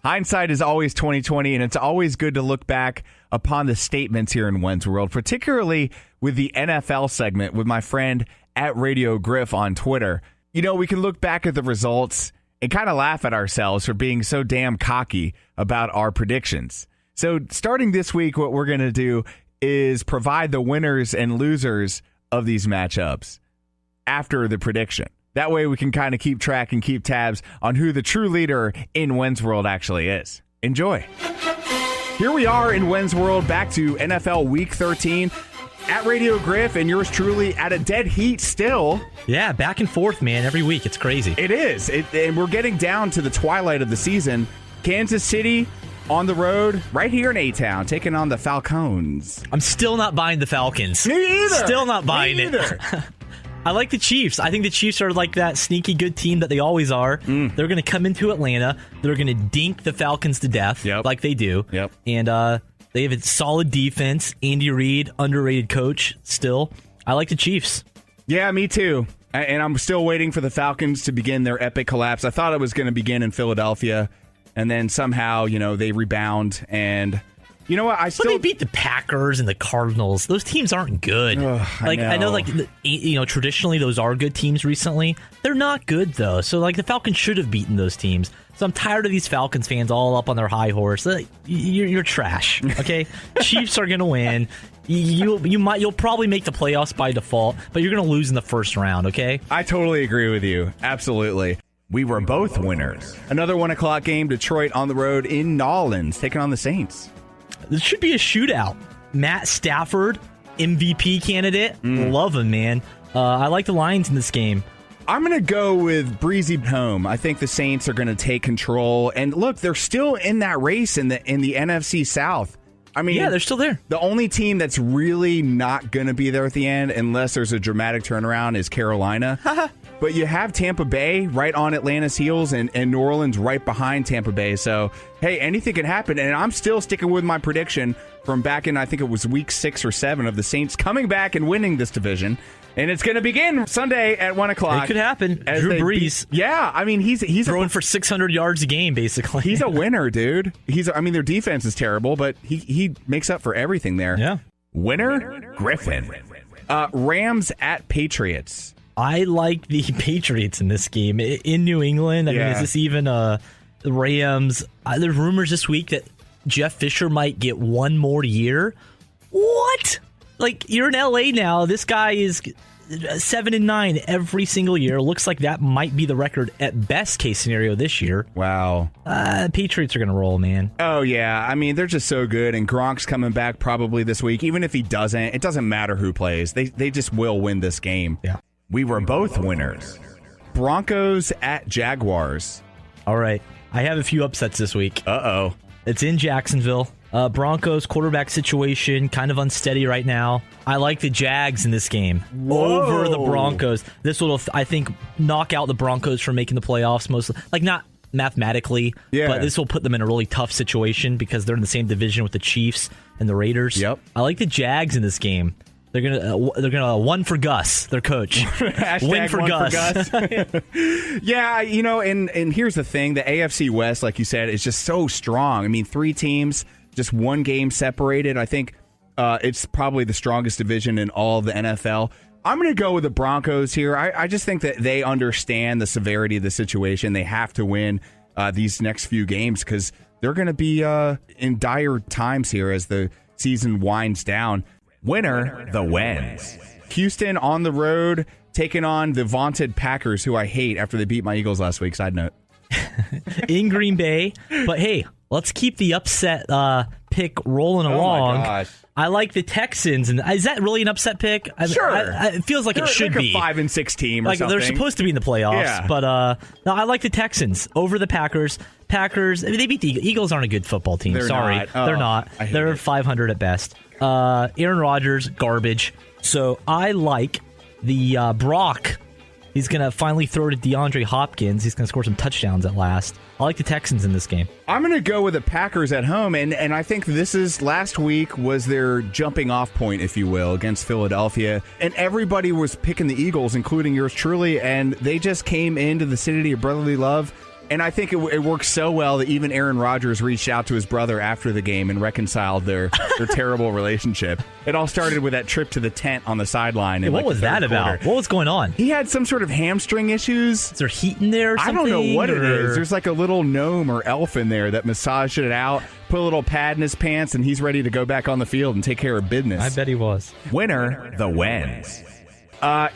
Hindsight is always 20/20, and it's always good to look back upon the statements here in Wens World, particularly with the NFL segment with my friend at Radio Griff on Twitter. We can look back at the results and kind of laugh at ourselves for being so damn cocky about our predictions. So starting this week, what we're going to do is provide the winners and losers of these matchups after the prediction. That way we can kind of keep track and keep tabs on who the true leader in Wens World actually is. Enjoy. Here we are in Wens World, back to NFL Week 13 at Radio Griff, and yours truly at a dead heat still. Yeah, back and forth, man, every week. It's crazy. It is. And we're getting down to the twilight of the season. Kansas City on the road, right here in A-Town, taking on the Falcons. I'm still not buying the Falcons. Me either. Still not buying it. I like the Chiefs. I think the Chiefs are like that sneaky good team that they always are. They're going to come into Atlanta. They're going to dink the Falcons to death, like they do. And they have a solid defense. Andy Reid, underrated coach still. I like the Chiefs. Yeah, me too. And I'm still waiting for the Falcons to begin their epic collapse. I thought it was going to begin in Philadelphia, and then somehow, they rebound. And you know what? But they beat the Packers and the Cardinals. Those teams aren't good. I know, traditionally those are good teams recently. They're not good, though. So, the Falcons should have beaten those teams. So I'm tired of these Falcons fans all up on their high horse. You're trash, okay? Chiefs are going to win. You'll probably make the playoffs by default, but you're going to lose in the first round, okay? I totally agree with you. Absolutely. We were both winners. Another 1 o'clock game, Detroit on the road in Nolans, taking on the Saints. This should be a shootout. Matt Stafford, MVP candidate. Love him, man. I like the Lions in this game. I'm going to go with breezy home. I think the Saints are going to take control. And look, they're still in that race in the NFC South. I mean, yeah, they're still there. The only team that's really not going to be there at the end, unless there's a dramatic turnaround, is Carolina. But you have Tampa Bay right on Atlanta's heels and New Orleans right behind Tampa Bay. So, hey, anything can happen. And I'm still sticking with my prediction from back in, I think it was week 6 or 7 of the Saints coming back and winning this division. And it's going to begin Sunday at 1 o'clock. It could happen. Drew Brees. I mean, he's throwing for 600 yards a game, basically. He's a winner, dude. Their defense is terrible, but he makes up for everything there. Yeah. Winner, Griffin. Rams at Patriots. I like the Patriots in this game. In New England, I mean, is this even the Rams? There's rumors this week that Jeff Fisher might get one more year. What? You're in LA now. This guy is 7-9 every single year. Looks like that might be the record at best case scenario this year. Wow. Patriots are going to roll, man. Oh, yeah. I mean, they're just so good. And Gronk's coming back probably this week. Even if he doesn't, it doesn't matter who plays. They just will win this game. Yeah. We were both winners. Broncos at Jaguars. All right. I have a few upsets this week. Uh-oh. It's in Jacksonville. Broncos quarterback situation kind of unsteady right now. I like the Jags in this game over the Broncos. This will, I think, knock out the Broncos from making the playoffs. Not mathematically, but this will put them in a really tough situation because they're in the same division with the Chiefs and the Raiders. Yep. I like the Jags in this game. They're gonna one for Gus, their coach. Win for Gus. Yeah, and here's the thing: the AFC West, like you said, is just so strong. I mean, 3 teams, just 1 game separated. I think it's probably the strongest division in all of the NFL. I'm going to go with the Broncos here. I just think that they understand the severity of the situation. They have to win these next few games because they're going to be in dire times here as the season winds down. Winner, the wins. Houston on the road, taking on the vaunted Packers, who I hate after they beat my Eagles last week. Side note. In Green Bay. But hey, let's keep the upset pick rolling along. My gosh. I like the Texans. And is that really an upset pick? Sure. It feels like it should be. A 5-6 team or something. They're supposed to be in the playoffs. Yeah. But no, I like the Texans over the Packers. They beat the Eagles. Aren't a good football team. They're Sorry. not. Oh, they're not. They're 500 at best. Aaron Rodgers, garbage. So I like the Brock. He's going to finally throw to DeAndre Hopkins. He's going to score some touchdowns at last. I like the Texans in this game. I'm going to go with the Packers at home, and I think last week was their jumping off point, if you will, against Philadelphia. And everybody was picking the Eagles, including yours truly, and they just came into the city of brotherly love. And I think it worked so well that even Aaron Rodgers reached out to his brother after the game and reconciled their terrible relationship. It all started with that trip to the tent on the sideline. What was that about? What was going on? He had some sort of hamstring issues. Is there heat in there or something? I don't know what it is. There's like a little gnome or elf in there that massaged it out, put a little pad in his pants, and he's ready to go back on the field and take care of business. I bet he was. Winner, the wins.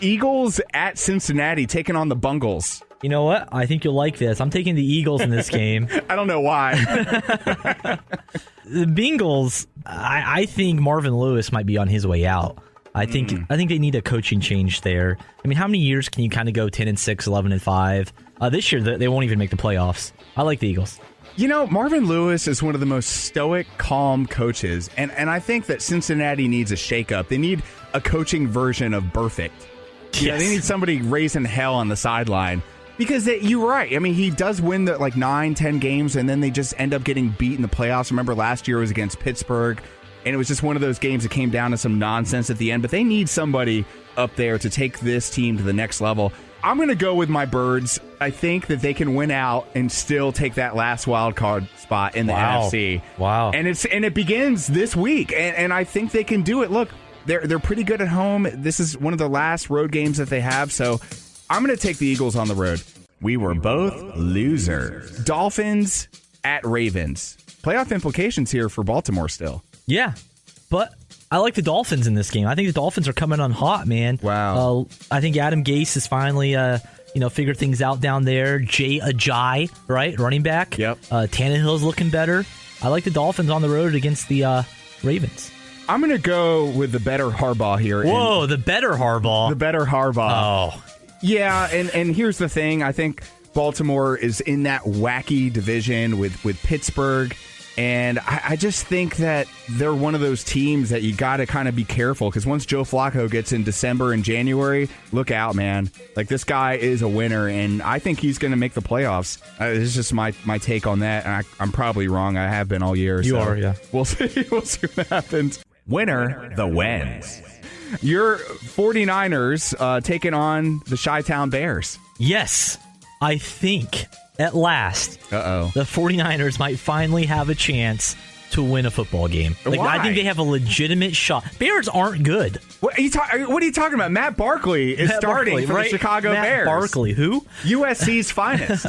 Eagles at Cincinnati taking on the Bungles. You know what? I think you'll like this. I'm taking the Eagles in this game. I don't know why. The Bengals, I think Marvin Lewis might be on his way out. I think they need a coaching change there. I mean, how many years can you kind of go 10-6, 11-5? This year, they won't even make the playoffs. I like the Eagles. Marvin Lewis is one of the most stoic, calm coaches, and I think that Cincinnati needs a shakeup. They need a coaching version of Perfect. Yes. They need somebody raising hell on the sideline. Because you're right. I mean, he does win 9-10 games, and then they just end up getting beat in the playoffs. Remember, last year was against Pittsburgh. and it was just one of those games that came down to some nonsense at the end. But they need somebody up there to take this team to the next level. I'm going to go with my Birds. I think that they can win out and still take that last wild card spot in the NFC. Wow. And it begins this week, and I think they can do it. Look, they're pretty good at home. This is one of the last road games that they have, so I'm going to take the Eagles on the road. We were both losers. Dolphins at Ravens. Playoff implications here for Baltimore still. Yeah, but I like the Dolphins in this game. I think the Dolphins are coming on hot, man. Wow. I think Adam Gase has finally, figured things out down there. Jay Ajayi, right, running back. Yep. Tannehill's looking better. I like the Dolphins on the road against the Ravens. I'm going to go with the better Harbaugh here. Whoa, the better Harbaugh. The better Harbaugh. Oh. Yeah, and here's the thing. I think Baltimore is in that wacky division with Pittsburgh. And I just think that they're one of those teams that you got to kind of be careful, because once Joe Flacco gets in December and January, look out, man. Like, this guy is a winner, and I think he's going to make the playoffs. This is just my take on that, and I'm probably wrong. I have been all year. You are, yeah. We'll see. We'll see what happens. Winner, the wins. Your 49ers taking on the Chi-Town Bears. Yes, I think at last, the 49ers might finally have a chance to win a football game. Like, Why? I think they have a legitimate shot. Bears aren't good. What are you talking about? Matt Barkley is starting for the Chicago Bears. Matt Barkley, who? USC's finest.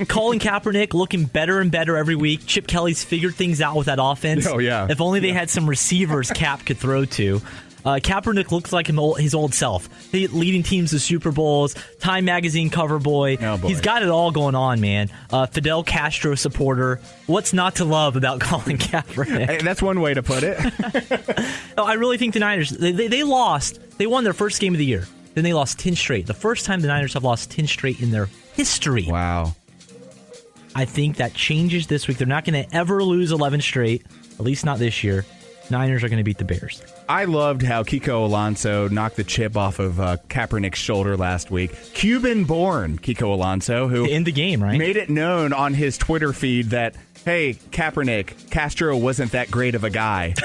Colin Kaepernick looking better and better every week. Chip Kelly's figured things out with that offense. Oh, yeah. If only they had some receivers Cap could throw to. Kaepernick looks like his old self. Leading teams to Super Bowls, Time Magazine cover boy. Oh, boy. He's got it all going on, man. Fidel Castro supporter. What's not to love about Colin Kaepernick? Hey, that's one way to put it. I really think the Niners, they lost. They won their first game of the year. Then they lost 10 straight. The first time the Niners have lost 10 straight in their history. Wow. I think that changes this week. They're not going to ever lose 11 straight, at least not this year. Niners are going to beat the Bears. I loved how Kiko Alonso knocked the chip off of Kaepernick's shoulder last week. Cuban-born Kiko Alonso, who in the game, right, made it known on his Twitter feed that, hey, Kaepernick, Castro wasn't that great of a guy.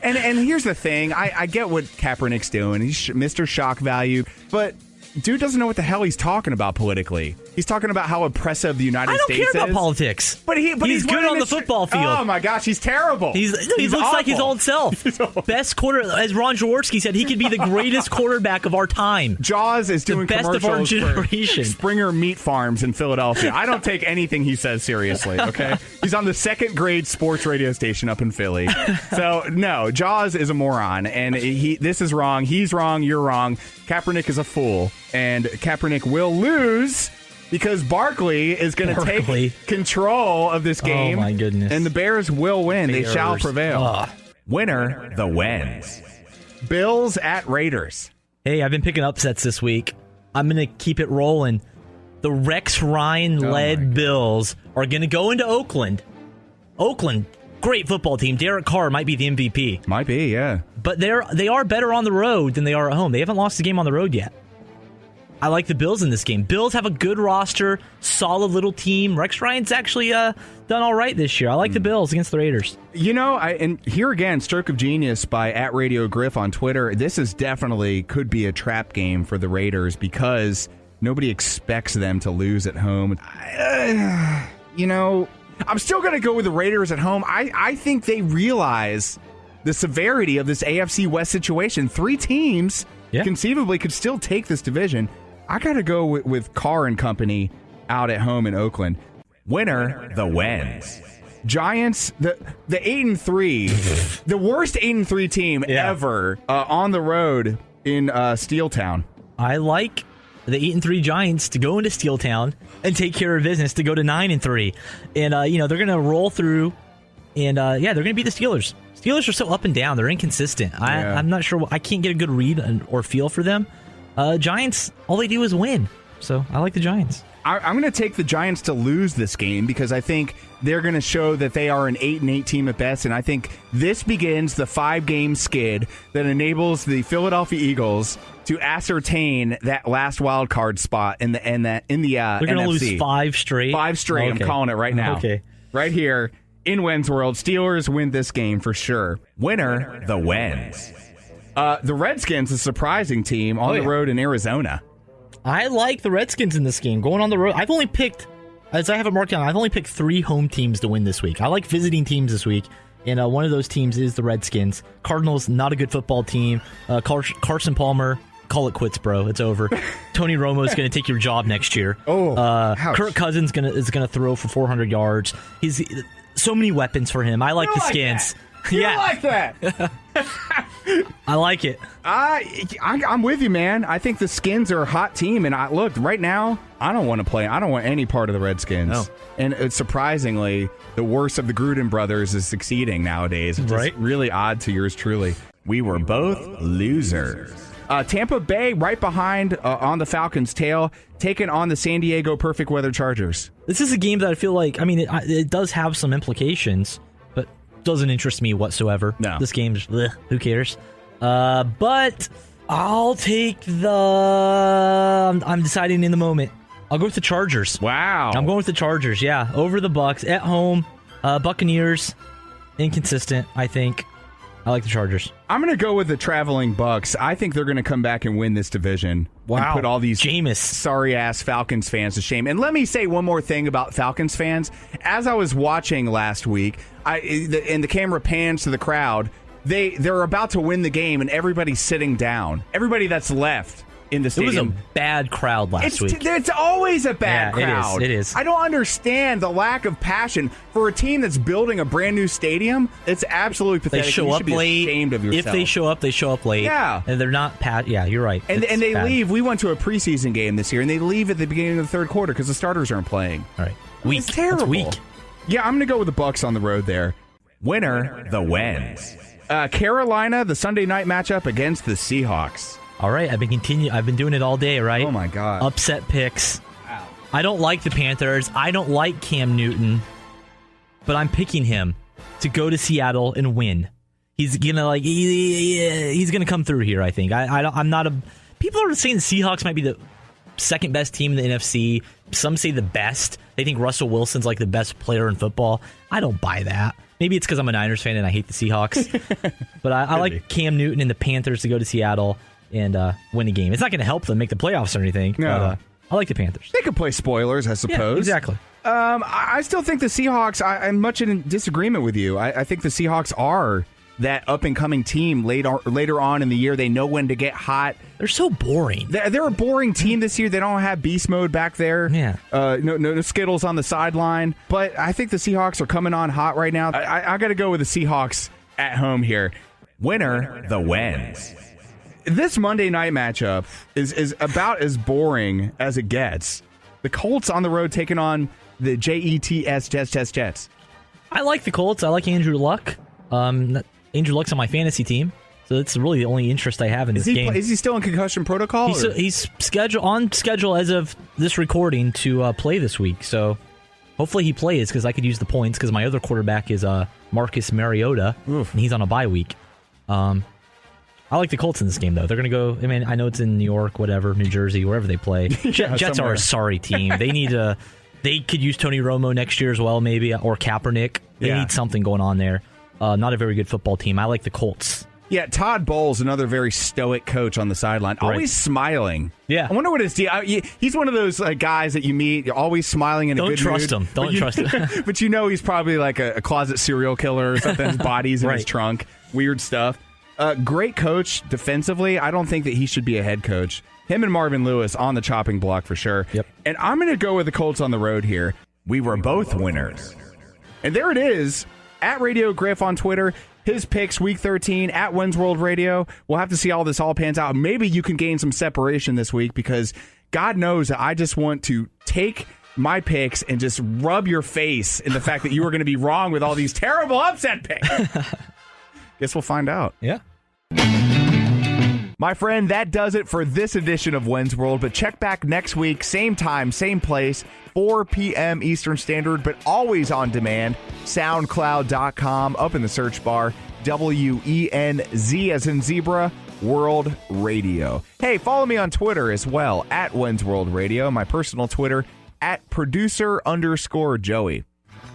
and here's the thing. I get what Kaepernick's doing. He's Mr. Shock Value, but dude doesn't know what the hell he's talking about politically. He's talking about how oppressive the United States is. I don't care about politics. But he's good on the football field. Oh, my gosh, he's terrible. He looks awful. like his old self. Best quarter, as Ron Jaworski said, he could be the greatest quarterback of our time. Jaws is doing the best of our generation. For Springer Meat Farms in Philadelphia. I don't take anything he says seriously, okay? He's on the second grade sports radio station up in Philly. So, no, Jaws is a moron, and this is wrong. He's wrong. You're wrong. Kaepernick is a fool, and Kaepernick will lose because Barkley is going to take control of this game. Oh, my goodness. And the Bears will win. Bears. They shall prevail. Ugh. Winner, the wins. Bills at Raiders. Hey, I've been picking upsets this week. I'm going to keep it rolling. The Rex Ryan-led Bills are going to go into Oakland. Oakland, great football team. Derek Carr might be the MVP. Might be, yeah. But they are better on the road than they are at home. They haven't lost a game on the road yet. I like the Bills in this game. Bills have a good roster, solid little team. Rex Ryan's actually done all right this year. I like the Bills against the Raiders. You know, and here again, Stroke of Genius by @RadioGriff on Twitter. This is definitely could be a trap game for the Raiders because nobody expects them to lose at home. You know, I'm still going to go with the Raiders at home. I think they realize the severity of this AFC West situation. 3 teams conceivably could still take this division. I got to go with Carr and company out at home in Oakland. Winner, the wins. Giants, the 8-3, the worst 8-3 team ever on the road in Steeltown. I like the 8-3 Giants to go into Steeltown and take care of business to go to 9-3, and they're going to roll through, and they're going to beat the Steelers. Steelers are so up and down; they're inconsistent. I'm not sure. I can't get a good read or feel for them. Giants, all they do is win, so I like the Giants. I'm going to take the Giants to lose this game because I think they're going to show that they are an 8-8 team at best, and I think this begins the 5-game skid that enables the Philadelphia Eagles to ascertain that last wild card spot in the They're going to NFC. lose 5 straight. 5 straight. Okay. I'm calling it right now. Okay, right here. In Wens World, Steelers win this game for sure. Winner, the Wens. The Redskins, a surprising team on the road in Arizona. I like the Redskins in this game. Going on the road, I've only picked, as I have it marked down, I've only picked 3 home teams to win this week. I like visiting teams this week, and one of those teams is the Redskins. Cardinals, not a good football team. Carson Palmer, call it quits, bro. It's over. Tony Romo is going to take your job next year. Kirk Cousins is gonna throw for 400 yards. He's so many weapons for him. I like the Skins. You like that? I like it. I'm with you, man. I think the Skins are a hot team, and look, right now, I don't want to play. I don't want any part of the Redskins. No. And surprisingly, the worst of the Gruden brothers is succeeding nowadays. It's just really odd to yours truly. We were both losers. Tampa Bay right behind on the Falcons' tail, taking on the San Diego Perfect Weather Chargers. This is a game that I feel like, it does have some implications, but doesn't interest me whatsoever. No. This game's, who cares? But I'll take I'm deciding in the moment. I'll go with the Chargers. Wow. I'm going with the Chargers, yeah. Over the Bucks, at home, Buccaneers, inconsistent, I think. I like the Chargers. I'm going to go with the traveling Bucks. I think they're going to come back and win this division. Wow. And put all these Jameis. sorry-ass Falcons fans to shame. And let me say one more thing about Falcons fans. As I was watching last week, and the camera pans to the crowd, they're about to win the game, and everybody's sitting down. Everybody that's left in the stadium. It was a bad crowd last week. It's always a bad crowd. It is. I don't understand the lack of passion for a team that's building a brand new stadium. It's absolutely pathetic. They show you up should be late. ashamed of yourself. If they show up late. Yeah. And they're not yeah, you're right. And they bad. leave. We went to a preseason game this year, and they leave at the beginning of the third quarter because the starters aren't playing. All right. Weak. It's terrible. That's weak. Yeah, I'm going to go with the Bucks on the road there. Winner, the Wens. Carolina, the Sunday night matchup against the Seahawks. All right, I've been doing it all day, right? Oh my God. Upset picks. Wow. I don't like the Panthers. I don't like Cam Newton, but I'm picking him to go to Seattle and win. He's gonna he's gonna come through here. I think. I'm not a. People are saying the Seahawks might be the second best team in the NFC. Some say the best. They think Russell Wilson's like the best player in football. I don't buy that. Maybe it's because I'm a Niners fan and I hate the Seahawks. But I like Cam Newton and the Panthers to go to Seattle and win a game. It's not going to help them make the playoffs or anything. No. But I like the Panthers. They could play spoilers, I suppose. Yeah, exactly. I still think the Seahawks, I'm much in disagreement with you. I think the Seahawks are that up-and-coming team later on in the year. They know when to get hot. They're so boring. They're a boring team this year. They don't have beast mode back there. Yeah. No Skittles on the sideline. But I think the Seahawks are coming on hot right now. I got to go with the Seahawks at home here. Winner, the Wens. This Monday night matchup is about as boring as it gets. The Colts on the road taking on the Jets. I like the Colts. I like Andrew Luck. Andrew Luck's on my fantasy team, so that's really the only interest I have in this game. Is he still in concussion protocol? He's on schedule as of this recording to play this week, so hopefully he plays because I could use the points because my other quarterback is Marcus Mariota, and he's on a bye week. I like the Colts in this game, though. They're going to go, I know it's in New York, whatever, New Jersey, wherever they play. Jets are a sorry team. They could use Tony Romo next year as well, maybe, or Kaepernick. They need something going on there. Not a very good football team. I like the Colts. Yeah, Todd Bowles, another very stoic coach on the sideline, always smiling. Yeah. I wonder what his deal. He's one of those guys that you meet, you're always smiling in a good mood. Don't trust him. But he's probably like a closet serial killer or something. His body's in his trunk. Weird stuff. Great coach defensively. I don't think that he should be a head coach. Him and Marvin Lewis on the chopping block for sure. Yep. And I'm going to go with the Colts on the road here. We were both winners. And there it is. At Radio Griff on Twitter. His picks, Week 13, at Wens World Radio. We'll have to see how this all pans out. Maybe you can gain some separation this week because God knows that I just want to take my picks and just rub your face in the fact that you are going to be wrong with all these terrible upset picks. Guess we'll find out. Yeah. My friend, that does it for this edition of Wens World, but check back next week, same time, same place, 4 p.m. Eastern Standard, but always on demand, soundcloud.com, up in the search bar, WENZ as in zebra, World Radio. Hey, follow me on Twitter as well, at Wens World Radio, my personal Twitter, at producer_Joey.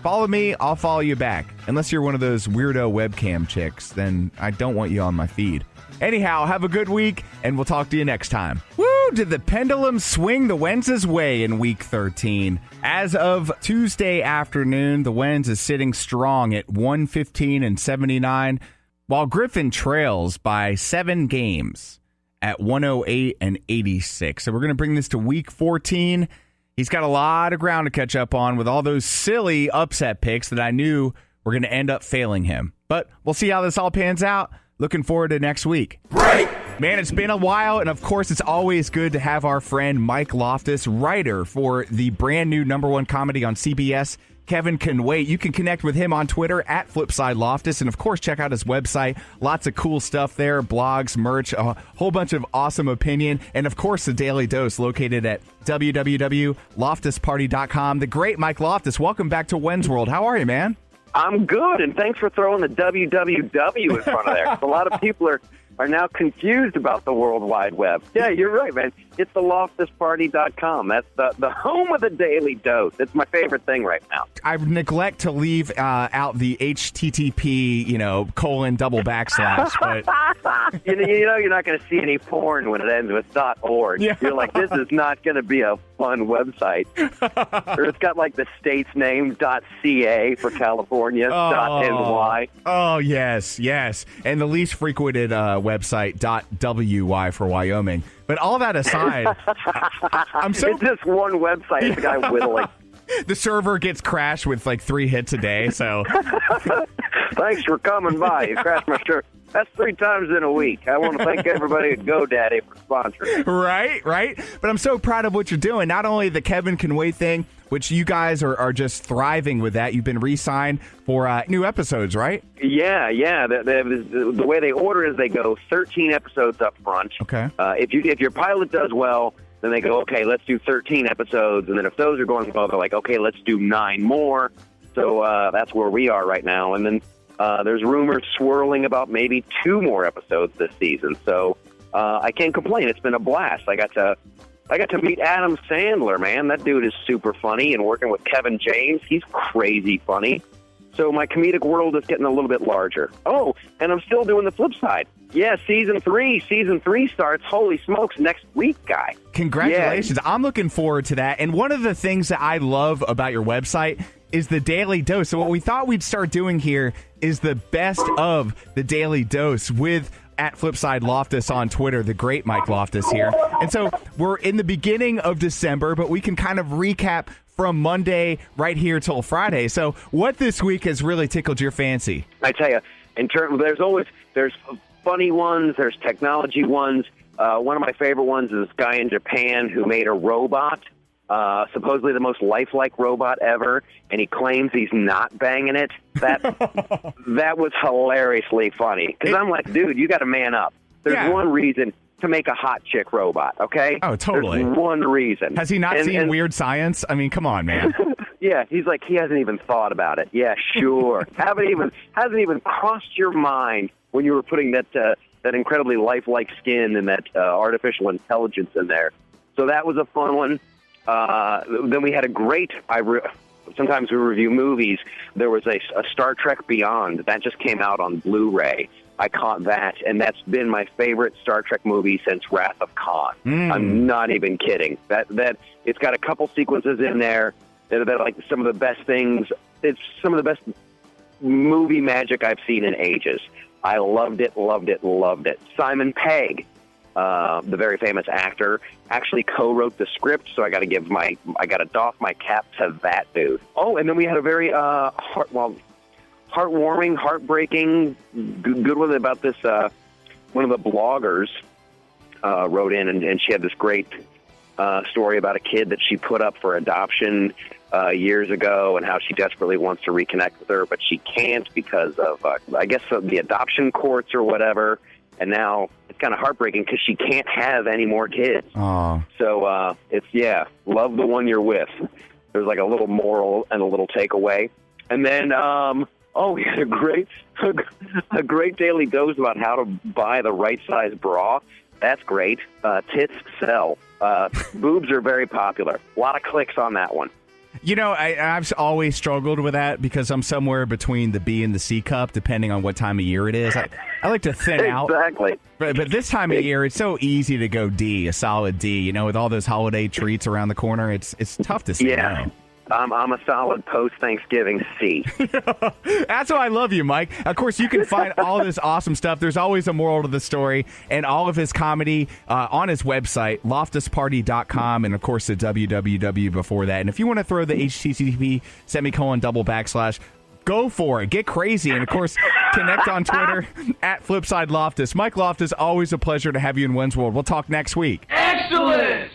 Follow me, I'll follow you back. Unless you're one of those weirdo webcam chicks, then I don't want you on my feed. Anyhow, have a good week, and we'll talk to you next time. Woo! Did the pendulum swing the Wens' way in Week 13? As of Tuesday afternoon, the Wens is sitting strong at 115-79, while Griffin trails by 7 games at 108-86. So we're going to bring this to Week 14. He's got a lot of ground to catch up on with all those silly upset picks that I knew were going to end up failing him. But we'll see how this all pans out. Looking forward to next week. Break! Man, it's been a while, and of course, it's always good to have our friend Mike Loftus, writer for the brand new #1 comedy on CBS, Kevin Can Wait. You can connect with him on Twitter at Flipside Loftus, and of course, check out his website. Lots of cool stuff there, blogs, merch, a whole bunch of awesome opinion, and of course, the Daily Dose located at www.loftusparty.com. The great Mike Loftus, welcome back to Wens World. How are you, man? I'm good, and thanks for throwing the www in front of there. A lot of people are now confused about the World Wide Web. Yeah, you're right, man. It's the loftusparty.com. That's the home of the Daily Dose. It's my favorite thing right now. I neglect to leave out the HTTP, :/, but you know you're not going to see any porn when it ends with .org. Yeah. You're like, this is not going to be a fun website. Or it's got like the state's name .ca for California, .ny. Oh, yes. And the least frequented website .wy for Wyoming. But all that aside, it's just one website. It's a guy whittling. The server gets crashed with like 3 hits a day, so. Thanks for coming by. You crashed my server. That's 3 times in a week. I want to thank everybody at GoDaddy for sponsoring. Right. But I'm so proud of what you're doing. Not only the Kevin Can Wait thing, which you guys are just thriving with that. You've been re-signed for new episodes, right? Yeah. The way they order is they go 13 episodes up front. Okay. If your pilot does well, then they go, okay, let's do 13 episodes. And then if those are going well, they're like, okay, let's do 9 more. So that's where we are right now. And then there's rumors swirling about maybe 2 more episodes this season. So I can't complain. It's been a blast. I got to meet Adam Sandler, man. That dude is super funny. And working with Kevin James, he's crazy funny. So my comedic world is getting a little bit larger. Oh, and I'm still doing the flip side. Yeah, season 3 starts, holy smokes, next week, guy. Congratulations. Yeah. I'm looking forward to that. And one of the things that I love about your website is the Daily Dose. So what we thought we'd start doing here is the best of the Daily Dose with at Flipside Loftus on Twitter, the great Mike Loftus here. And so we're in the beginning of December, but we can kind of recap from Monday right here till Friday. So what this week has really tickled your fancy? I tell you, there's funny ones, there's technology ones. One of my favorite ones is this guy in Japan who made a robot, supposedly the most lifelike robot ever, and he claims he's not banging it. That was hilariously funny. Because I'm like, dude, you got to man up. There's one reason to make a hot chick robot, okay? Oh, totally. There's one reason. Has he not seen Weird Science? I mean, come on, man. Yeah, he's like, he hasn't even thought about it. Yeah, sure. hasn't even crossed your mind when you were putting that incredibly lifelike skin and that artificial intelligence in there. So that was a fun one. Then we had a great. Sometimes we review movies. There was a Star Trek Beyond that just came out on Blu-ray. I caught that, and that's been my favorite Star Trek movie since Wrath of Khan. I'm not even kidding. That it's got a couple sequences in there that are like some of the best things. It's some of the best movie magic I've seen in ages. I loved it. Simon Pegg, the very famous actor, actually co-wrote the script, so I got to doff my cap to that dude. Oh, and then we had a very heartwarming, heartbreaking, good one about this. One of the bloggers wrote in, and she had this great story about a kid that she put up for adoption years ago, and how she desperately wants to reconnect with her, but she can't because of, I guess, the adoption courts or whatever. And now it's kind of heartbreaking because she can't have any more kids. Aww. So love the one you're with. There's like a little moral and a little takeaway. And then, we had a great Daily Dose about how to buy the right size bra. That's great. Tits sell. Boobs are very popular. A lot of clicks on that one. You know, I've always struggled with that because I'm somewhere between the B and the C cup, depending on what time of year it is. I like to thin out. Exactly. But this time of year, it's so easy to go D, a solid D. You know, with all those holiday treats around the corner, it's tough to say no. I'm a solid post-Thanksgiving C. That's why I love you, Mike. Of course, you can find all this awesome stuff. There's always a moral to the story, and all of his comedy on his website, loftusparty.com, and, of course, the www before that. And if you want to throw the HTTP:// go for it. Get crazy. And, of course, connect on Twitter at Flipside Loftus. Mike Loftus, always a pleasure to have you in Wins World. We'll talk next week. Excellent!